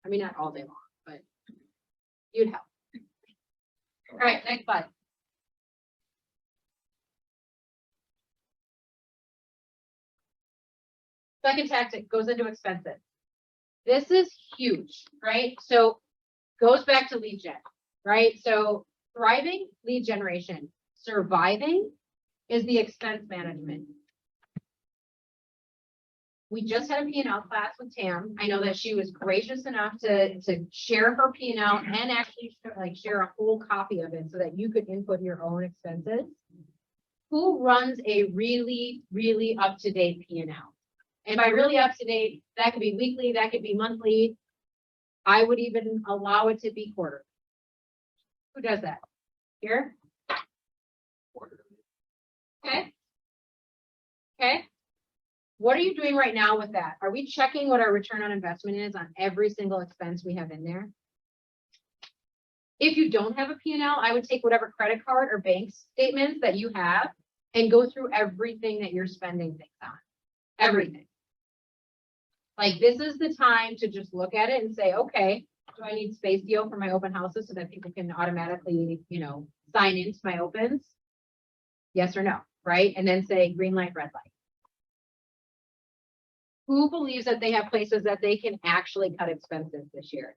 A: I mean, not all day long, but you'd help. All right, next slide. Second tactic goes into expenses. This is huge, right? So goes back to lead gen, right? So thriving, lead generation. Surviving is the expense management. We just had a P&L class with Tam. I know that she was gracious enough to share her P&L and actually share a whole copy of it so that you could input your own expenses. Who runs a really, really up-to-date P&L? And by really up-to-date, that could be weekly, that could be monthly. I would even allow it to be quarterly. Who does that? Here? Okay. Okay. What are you doing right now with that? Are we checking what our return on investment is on every single expense we have in there? If you don't have a P&L, I would take whatever credit card or bank statements that you have and go through everything that you're spending things on. Everything. Like this is the time to just look at it and say, okay, do I need space deal for my open houses so that people can automatically, sign into my opens? Yes or no, right? And then say green light, red light. Who believes that they have places that they can actually cut expenses this year?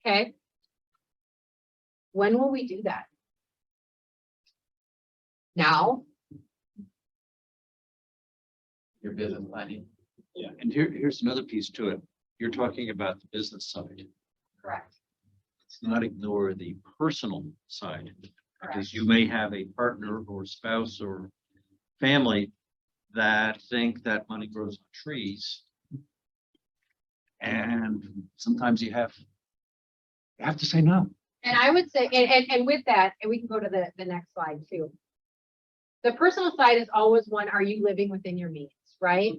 A: Okay. When will we do that? Now?
C: Your business planning.
M: Yeah, and here's another piece to it. You're talking about the business side.
A: Correct.
M: Let's not ignore the personal side,
A: Correct.
M: because you may have a partner or spouse or family that think that money grows on trees. And sometimes you have to say no.
A: And I would say, and with that, and we can go to the next slide too. The personal side is always one, are you living within your means, right?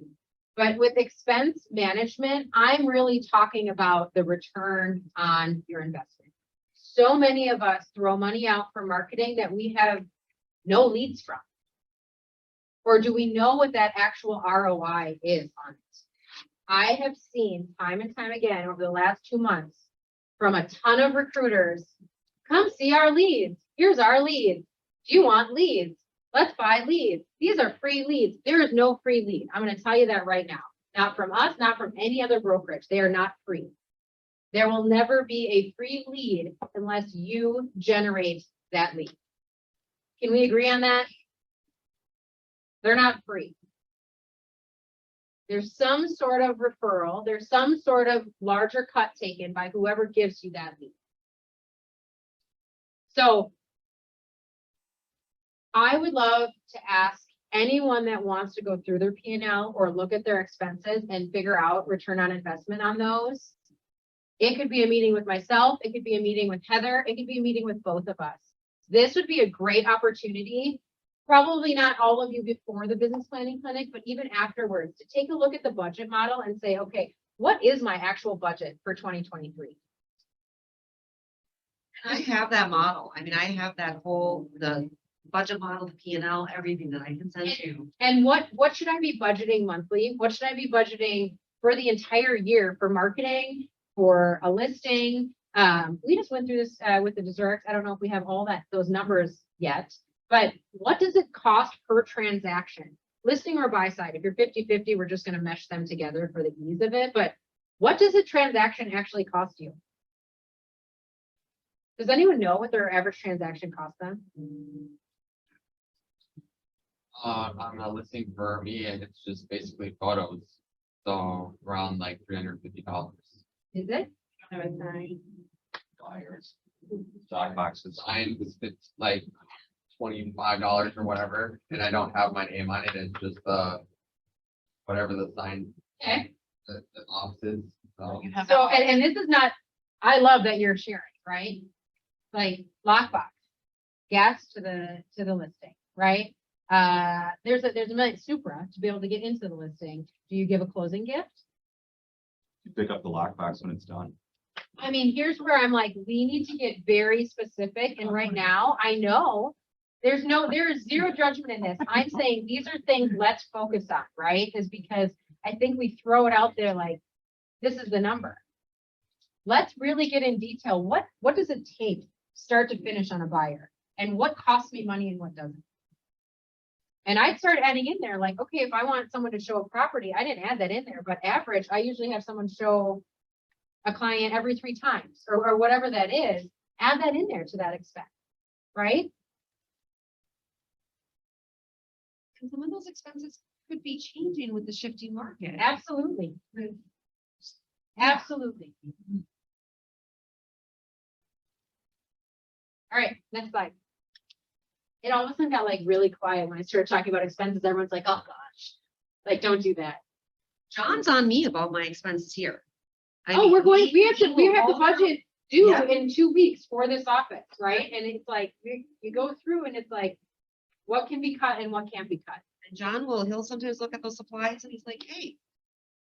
A: But with expense management, I'm really talking about the return on your investment. So many of us throw money out for marketing that we have no leads from. Or do we know what that actual ROI is on it? I have seen time and time again over the last 2 months from a ton of recruiters, come see our leads. Here's our leads. Do you want leads? Let's buy leads. These are free leads. There is no free lead. I'm going to tell you that right now. Not from us, not from any other brokerage. They are not free. There will never be a free lead unless you generate that lead. Can we agree on that? They're not free. There's some sort of referral. There's some sort of larger cut taken by whoever gives you that lead. So I would love to ask anyone that wants to go through their P&L or look at their expenses and figure out return on investment on those. It could be a meeting with myself, it could be a meeting with Heather, it could be a meeting with both of us. This would be a great opportunity, probably not all of you before the business planning clinic, but even afterwards, to take a look at the budget model and say, okay, what is my actual budget for 2023?
I: I have that model. I mean, I have that whole, the budget model, the P and L, everything that I can send you.
A: And what should I be budgeting monthly? What should I be budgeting for the entire year for marketing, for a listing? We just went through this with the desserts. I don't know if we have all those numbers yet, but what does it cost per transaction? Listing or buy side? If you're 50-50, we're just going to mesh them together for the ease of it. But what does a transaction actually cost you? Does anyone know what their average transaction costs them?
C: On a listing for me, and it's just basically photos. So around like $350.
A: Is it?
F: Buyers.
C: Stock boxes. It's like $25 or whatever, and I don't have my name on it. It's just whatever the sign,
A: Okay.
C: the offices. So
A: So, and this is not, I love that you're sharing, right? Like lockbox, gas to the listing, right? There's a million Supra to be able to get into the listing. Do you give a closing gift?
B: You pick up the lockbox when it's done.
A: I mean, here's where I'm like, we need to get very specific. And right now, I know there is zero judgment in this. I'm saying these are things let's focus on, right? Is because I think we throw it out there like, this is the number. Let's really get in detail. What does it take start to finish on a buyer? And what costs me money and what doesn't? And I'd start adding in there, like, okay, if I want someone to show a property, I didn't add that in there, but average, I usually have someone show a client every 3 times or whatever that is, add that in there to that expense, right?
I: And some of those expenses could be changing with the shifting market.
A: Absolutely. Absolutely. All right, next slide. It all of a sudden got like really quiet when I started talking about expenses. Everyone's like, oh gosh, like, don't do that.
I: John's on me about my expenses here.
A: Oh, we have the budget due
I: Yeah.
A: in 2 weeks for this office, right? And it's like, you go through and it's like, what can be cut and what can't be cut?
I: And John he'll sometimes look at those supplies and he's like, hey,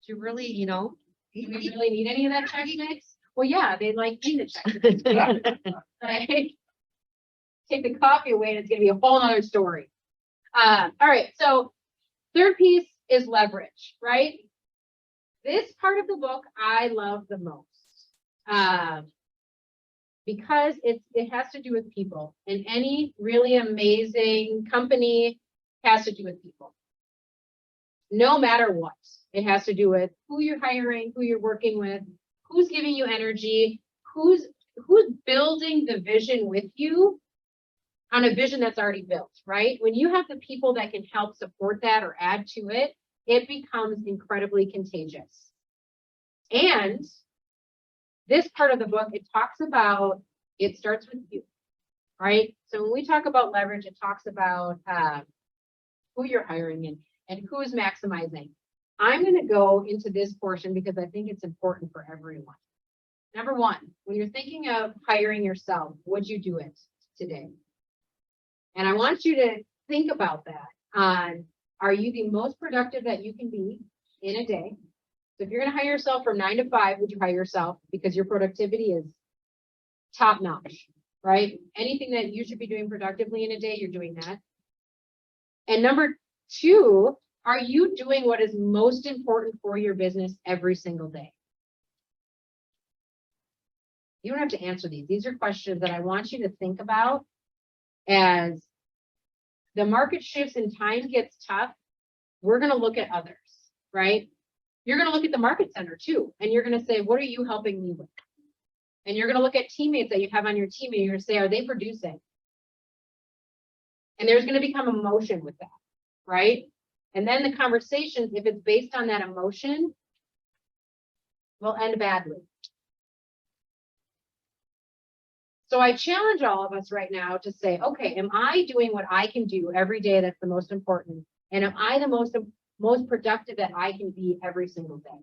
I: do you really,
A: Do we really need any of that check mix? Well, yeah, they like need the check. Like, take the coffee away and it's gonna be a whole nother story. All right, so third piece is leverage, right? This part of the book I love the most. Because it has to do with people, and any really amazing company has to do with people. No matter what, it has to do with who you're hiring, who you're working with, who's giving you energy, who's building the vision with you on a vision that's already built, right? When you have the people that can help support that or add to it, it becomes incredibly contagious. And this part of the book, it talks about, it starts with you, right? So when we talk about leverage, it talks about who you're hiring and who is maximizing. I'm going to go into this portion because I think it's important for everyone. Number one, when you're thinking of hiring yourself, would you do it today? And I want you to think about that. Are you the most productive that you can be in a day? So if you're going to hire yourself from 9 to 5, would you hire yourself because your productivity is top notch, right? Anything that you should be doing productively in a day, you're doing that. And number 2, are you doing what is most important for your business every single day? You don't have to answer these. These are questions that I want you to think about as the market shifts and time gets tough. We're going to look at others, right? You're going to look at the market center too. And you're going to say, what are you helping me with? And you're going to look at teammates that you have on your team and you're going to say, are they producing? And there's going to become emotion with that, right? And then the conversation, if it's based on that emotion, will end badly. So I challenge all of us right now to say, okay, am I doing what I can do every day that's the most important? And am I the most productive that I can be every single day?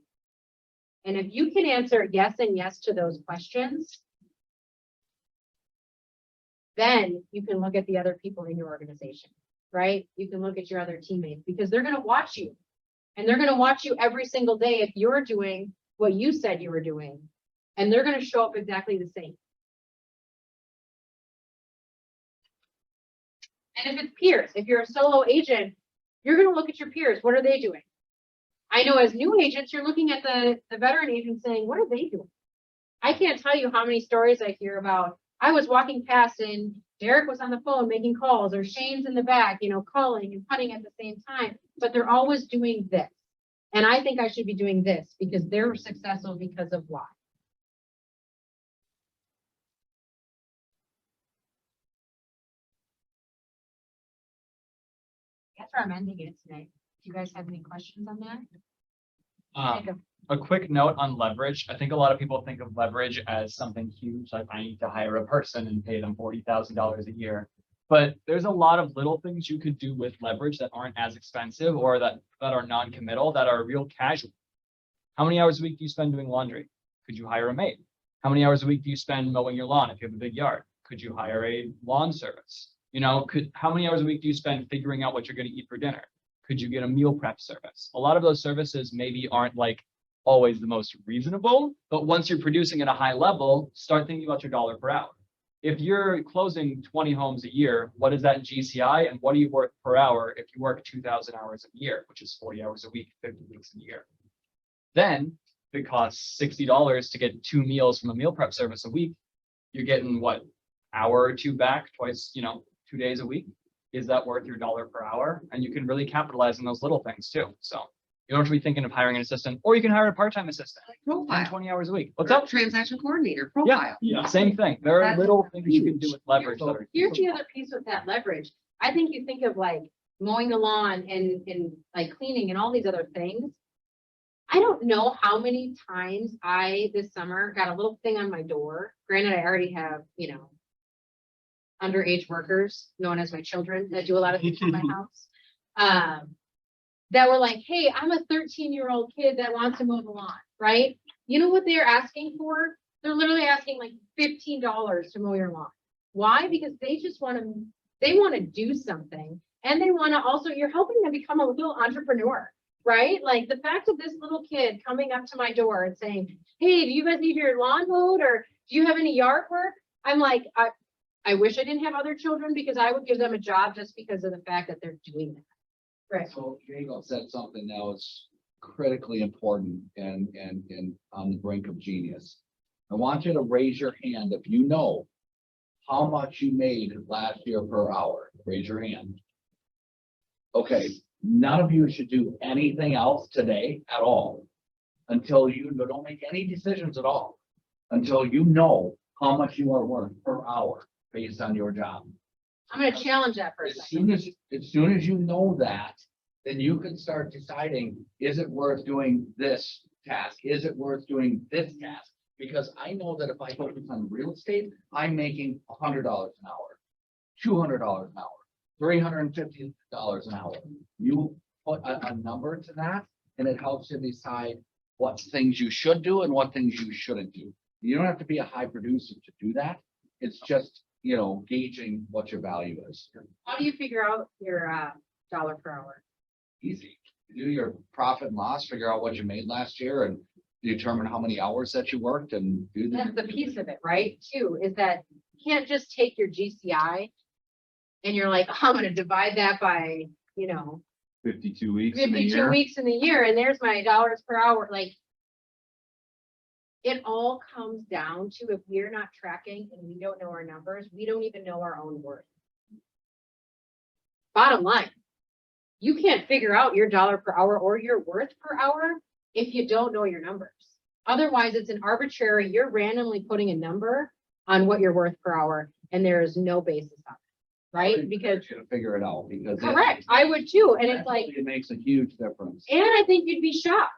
A: And if you can answer yes and yes to those questions, then you can look at the other people in your organization, right? You can look at your other teammates because they're going to watch you. And they're going to watch you every single day if you're doing what you said you were doing. And they're going to show up exactly the same. And if it's peers, if you're a solo agent, you're going to look at your peers. What are they doing? I know as new agents, you're looking at the veteran agents saying, what are they doing? I can't tell you how many stories I hear about. I was walking past and Derek was on the phone making calls, or Shane's in the back, you know, calling and putting at the same time, but they're always doing this. And I think I should be doing this because they're successful because of why. That's where I'm ending it tonight. Do you guys have any questions on that?
K: A quick note on leverage. I think a lot of people think of leverage as something huge, like I need to hire a person and pay them $40,000 a year. But there's a lot of little things you could do with leverage that aren't as expensive or that are non-committal, that are real casual. How many hours a week do you spend doing laundry? Could you hire a maid? How many hours a week do you spend mowing your lawn if you have a big yard? Could you hire a lawn service? You know, how many hours a week do you spend figuring out what you're going to eat for dinner? Could you get a meal prep service? A lot of those services maybe aren't like always the most reasonable, but once you're producing at a high level, start thinking about your dollar per hour. If you're closing 20 homes a year, what is that in GCI and what are you worth per hour if you work 2,000 hours a year, which is 40 hours a week, 50 weeks a year? Then if it costs $60 to get 2 meals from a meal prep service a week, you're getting what, hour or two back twice, 2 days a week? Is that worth your dollar per hour? And you can really capitalize on those little things too. So you don't have to be thinking of hiring an assistant, or you can hire a part-time assistant, 10,
I: Profile,
K: 20 hours a week. What's
I: or
K: up?
I: transaction coordinator,
K: Yeah,
I: profile.
K: yeah, same thing. There are
I: That's
K: little things you can
I: huge.
K: do with leverage. that are-
A: Here's the other piece with that leverage. I think you think of like mowing the lawn and like cleaning and all these other things. I don't know how many times I this summer got a little thing on my door. Granted, I already have, underage workers known as my children that do a lot of things in my house. That were like, hey, I'm a 13-year-old kid that wants to mow the lawn, right? You know what they're asking for? They're literally asking like $15 to mow your lawn. Why? Because they just want to do something. And they want to also, you're helping them become a little entrepreneur, right? Like the fact of this little kid coming up to my door and saying, hey, do you guys need your lawn mowed or do you have any yard work? I'm like, I wish I didn't have other children because I would give them a job just because of the fact that they're doing that. Right.
F: So Jago said something that was critically important and on the brink of genius. I want you to raise your hand if you know how much you made last year per hour. Raise your hand. Okay, none of you should do anything else today at all until you don't make any decisions at all until you know how much you are worth per hour based on your job.
A: I'm going to challenge that for a
F: As
A: second.
F: soon as you know that, then you can start deciding, is it worth doing this task? Is it worth doing this task? Because I know that if I focus on real estate, I'm making $100 an hour, $200 an hour, $350 an hour. You put a number to that and it helps you decide what things you should do and what things you shouldn't do. You don't have to be a high producer to do that. It's just, gauging what your value is.
A: How do you figure out your dollar per hour?
F: Easy. Do your profit and loss, figure out what you made last year and determine how many hours that you worked and do
A: That's the piece of it, right? Too, is that you can't just take your GCI and you're like, I'm going to divide that by,
B: 52 weeks in a
A: 52
B: year.
A: weeks in the year and there's my dollars per hour. Like it all comes down to if we're not tracking and we don't know our numbers, we don't even know our own worth. Bottom line, you can't figure out your dollar per hour or your worth per hour if you don't know your numbers. Otherwise, it's an arbitrary, you're randomly putting a number on what you're worth per hour and there is no basis on it, right? Because
F: to figure it out because
A: correct, I would too. And it's like,
F: it makes a huge difference.
A: and I think you'd be shocked.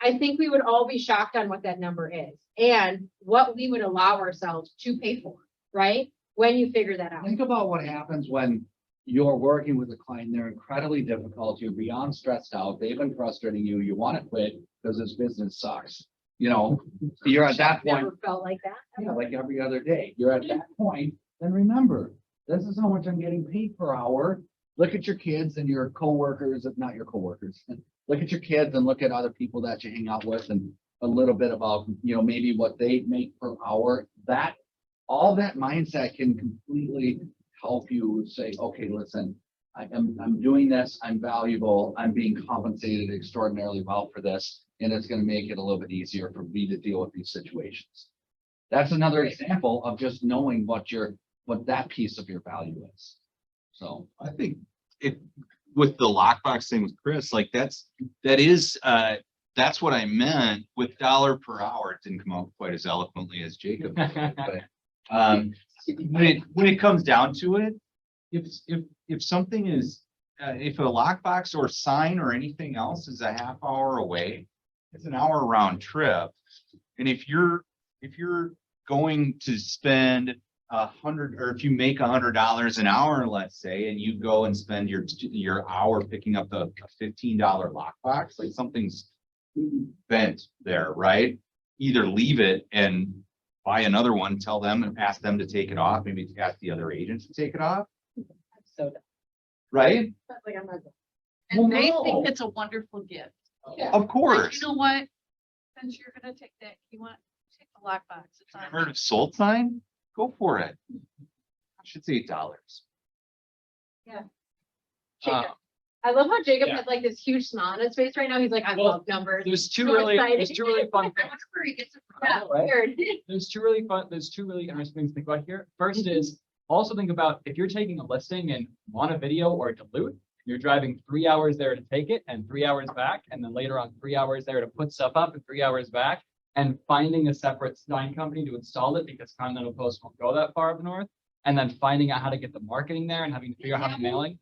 A: I think we would all be shocked on what that number is and what we would allow ourselves to pay for. right? When you figure that out.
F: Think about what happens when you're working with a client, they're incredibly difficult, you're beyond stressed out, they've been frustrating you, you want to quit because this business sucks. You know, you're at that point,
A: Never felt like that.
F: yeah, like every other day, you're at that point, then remember, this is how much I'm getting paid per hour. Look at your kids and your coworkers, if not your coworkers. Look at your kids and look at other people that you hang out with and a little bit about, you know, maybe what they make per hour. That, all that mindset can completely help you say, okay, listen, I'm doing this, I'm valuable, I'm being compensated extraordinarily well for this, and it's gonna make it a little bit easier for me to deal with these situations. That's another example of just knowing what that piece of your value is. So.
B: I think it, with the lockbox thing with Chris, like that's what I meant with dollar per hour. It didn't come out quite as eloquently as Jacob. But, when it comes down to it, if something is, if a lockbox or sign or anything else is a half hour away, it's an hour round trip. And if you're going to spend $100, or if you make $100 an hour, let's say, and you go and spend your hour picking up a $15 lockbox, like something's bent there, right? Either leave it and buy another one, tell them and ask them to take it off, maybe ask the other agents to take it off,
A: So dumb.
B: right?
A: That's like, I'm not.
G: And they
B: Well,
G: think
B: no.
G: it's a wonderful gift.
B: Of
G: Like,
B: course.
G: you know what? Since you're gonna take that, you want, take the lockbox. It's on
B: Heard of sold sign? Go for it. I should say $8.
A: Jacob. I love how Jacob
K: yeah.
A: has like this huge smile on his face right now. He's like, I
K: Well,
A: love numbers.
K: There's two
A: So
K: really
A: excited.
K: fun.
A: I wonder where he gets it from. Yeah,
K: Right?
A: weird.
K: There's two really interesting things to think about here. First is also think about if you're taking a listing and want a video or Duluth, you're driving 3 hours there to take it and 3 hours back, and then later on 3 hours there to put stuff up and 3 hours back, and finding a separate sign company to install it because Continental Post won't go that far up north, and then finding out how to get the marketing there and having to figure out how to mailing.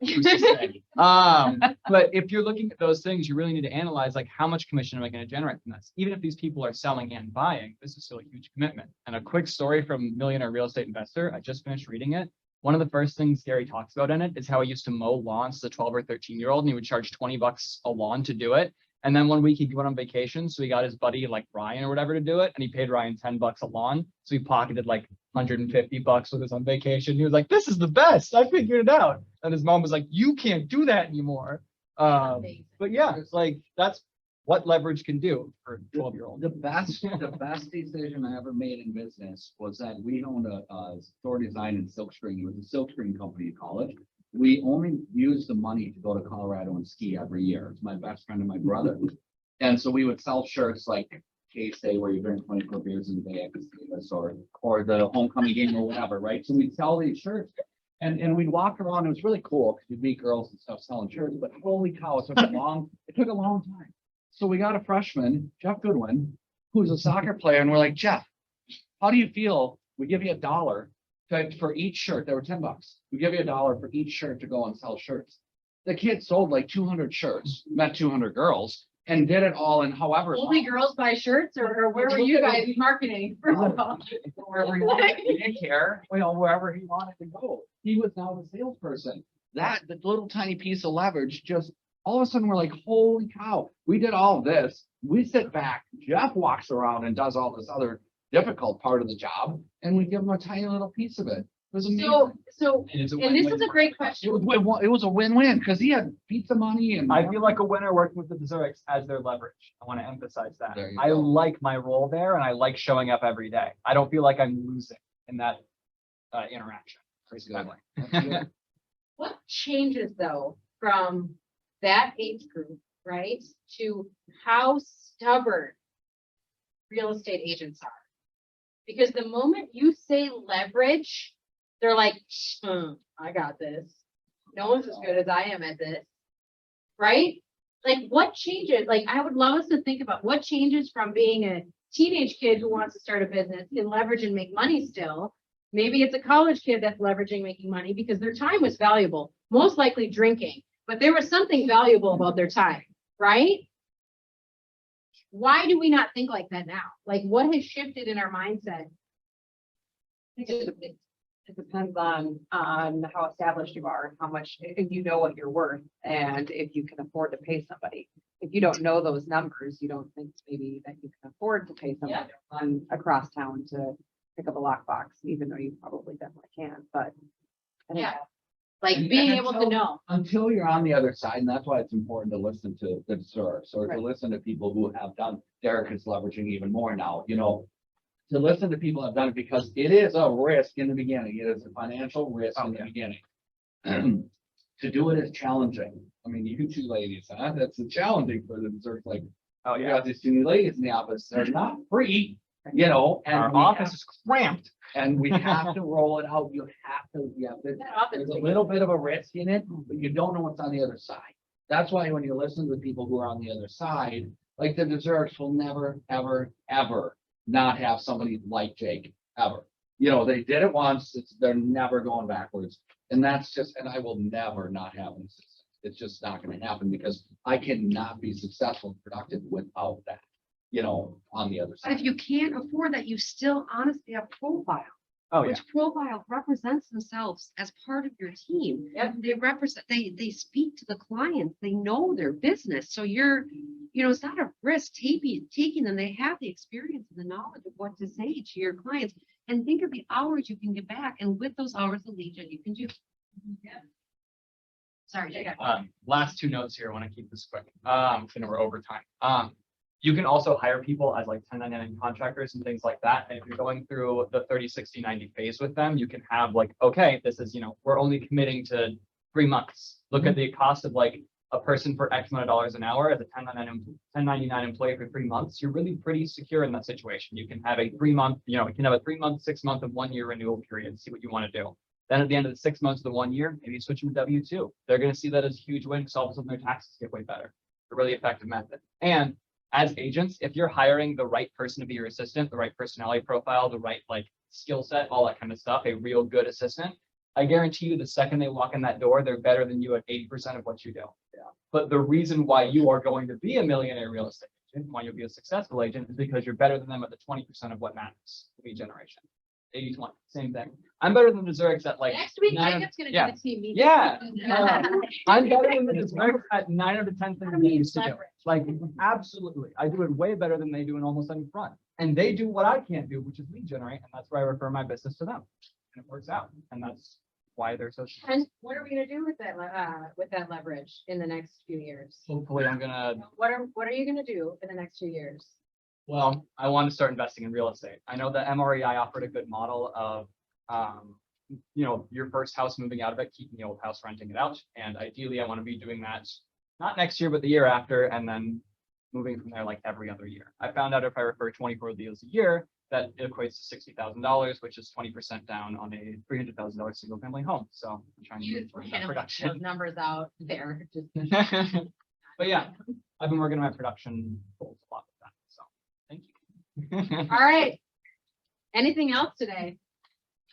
K: Who's to say? But if you're looking at those things, you really need to analyze like how much commission am I going to generate from this? Even if these people are selling and buying, this is still a huge commitment. And a quick story from Millionaire Real Estate Investor, I just finished reading it. One of the first things Gary talks about in it is how he used to mow lawns as a 12 or 13-year-old, and he would charge $20 a lawn to do it. And then one week he went on vacation, so he got his buddy like Ryan or whatever to do it, and he paid Ryan $10 a lawn. So he pocketed like $150 with us on vacation. He was like, "This is the best. I figured it out." And his mom was like, "You can't do that anymore." But yeah, it's like that's what leverage can do for a 12-year-old.
F: The best decision I ever made in business was that we owned a store design and silkscreen. It was a silkscreen company in college. We only used the money to go to Colorado and ski every year. It's my best friend and my brother. And so we would sell shirts like K-State where you drink 24 beers in a day at Casitas or the homecoming game or whatever, right? So we'd sell these shirts and we'd walk around. It was really cool because you'd meet girls and stuff selling shirts, but holy cow, it took a long time. So we got a freshman, Jeff Goodwin, who's a soccer player, and we're like, "Jeff, how do you feel? We give you $1 for each shirt." There were $10. We give you $1 for each shirt to go and sell shirts. The kid sold like 200 shirts, met 200 girls, and did it all in however.
A: Only girls buy shirts or where were you guys marketing? First of all?
F: Wherever he wanted, he didn't care, you know, wherever he wanted to go. He was now the salesperson. The little tiny piece of leverage just all of a sudden we're like, holy cow, we did all of this. We sit back, Jeff walks around and does all this other difficult part of the job, and we give him a tiny little piece of it. It was amazing.
A: So,
K: And it's a
A: and this
K: win-win.
A: is a great
F: It
A: question.
F: was a win-win because he had pizza money and.
K: I feel like a winner working with the Zurichs as their leverage. I want to emphasize that.
F: There you
K: I
F: go.
K: like my role there and I like showing up every day. I don't feel like I'm losing in that interaction.
F: That's good.
A: What changes though from that age group, right, to how stubborn real estate agents are? Because the moment you say leverage, they're like, I got this. No one's as good as I am at this. Right? Like what changes? Like I would love us to think about what changes from being a teenage kid who wants to start a business and leverage and make money still. Maybe it's a college kid that's leveraging making money because their time was valuable, most likely drinking, but there was something valuable about their time, right? Why do we not think like that now? Like what has shifted in our mindset
N: It depends on how established you are, and how much, if you know what you're worth, and if you can afford to pay somebody. If you don't know those numbers, you don't think maybe that you can afford to pay somebody to run across town to pick up a lockbox, even though you probably definitely can, but. I think
A: Yeah.
N: that-
A: Like
F: And-
A: being
F: and
A: able to
F: until-
A: know.
F: Until you're on the other side, and that's why it's important to listen to the source, or to
N: Right.
F: listen to people who have done, Derek is leveraging even more now, you know. To listen to people who have done it, because it is a risk in the beginning, it is a financial risk in the beginning. To do it is challenging, I mean, you two ladies, huh, that's challenging for the desserts, like,
K: Oh,
F: you
K: yeah.
F: got these two new ladies in the office, they're not free, you know, and.
K: Our
F: we have-
K: office is cramped.
F: And we have to roll it out, you have to,
A: That office
F: there's a
A: thing.
F: little bit of a risk in it, but you don't know what's on the other side. That's why when you listen to the people who are on the other side, like the desserts will never, ever, ever not have somebody like Jake, ever. You know, they did it once, they're never going backwards. And that's just, and I will never not have an assistant. It's just not gonna happen because I cannot be successful and productive without that, you know, on the other
I: But if
F: side.
I: you can't afford that, you still honestly have profile.
K: Oh, yeah.
I: Which profile represents themselves as part of your team.
A: Yep.
I: They represent, they speak to the clients, they know their business, so you're, it's not a risk taking them, they have the experience and the knowledge of what to say to your clients. And think of the hours you can get back, and with those hours, the lead gen you can do. Sorry, Jake.
K: Last two notes here. I want to keep this quick. I know we're over time. You can also hire people as like 1099 contractors and things like that. And if you're going through the 30, 60, 90 phase with them, you can have like, okay, this is, we're only committing to 3 months. Look at the cost of like a person for X amount of dollars an hour as a 1099 employee for 3 months. You're really pretty secure in that situation. You can have a 3 month, you can have a 3 month, 6 month, and 1 year renewal period, see what you want to do. Then at the end of the 6 months to the 1 year, maybe switch them to W-2. They're going to see that as a huge win because all of a sudden their taxes get way better. A really effective method. And as agents, if you're hiring the right person to be your assistant, the right personality profile, the right like skill set, all that kind of stuff, a real good assistant, I guarantee you the second they walk in that door, they're better than you at 80% of what you do. Yeah. But the reason why you are going to be a millionaire real estate agent, why you'll be a successful agent, is because you're better than them at the 20% of what matters, lead generation. 80-20, same thing. I'm better than the Zurichs at like
A: Next week,
K: 9
A: Jacob's gonna
K: yeah.
A: do the team meeting.
K: Yeah. I'm better than the Zurichs at 9 out of 10 things they used to do.
A: Leverage.
K: Like, absolutely. I do it way better than they do in almost any front. And they do what I can't do, which is lead generate, and that's why I refer my business to them. And it works out. And that's why they're so.
A: And what are we gonna do with that leverage in the next few years?
K: Hopefully I'm gonna,
A: What are you gonna do in the next 2 years?
K: well, I want to start investing in real estate. I know that MREI offered a good model of, your first house moving out of it, keeping the old house, renting it out. And ideally I want to be doing that, not next year, but the year after, and then moving from there like every other year. I found out if I refer 24 deals a year, that it equates to $60,000, which is 20% down on a $300,000 single family home. So I'm trying to
A: You
K: move towards
A: ran
K: that
A: those
K: production.
A: numbers out there. Just
K: But yeah, I've been working on my production goals a lot with that. So thank you.
A: all right. Anything else today?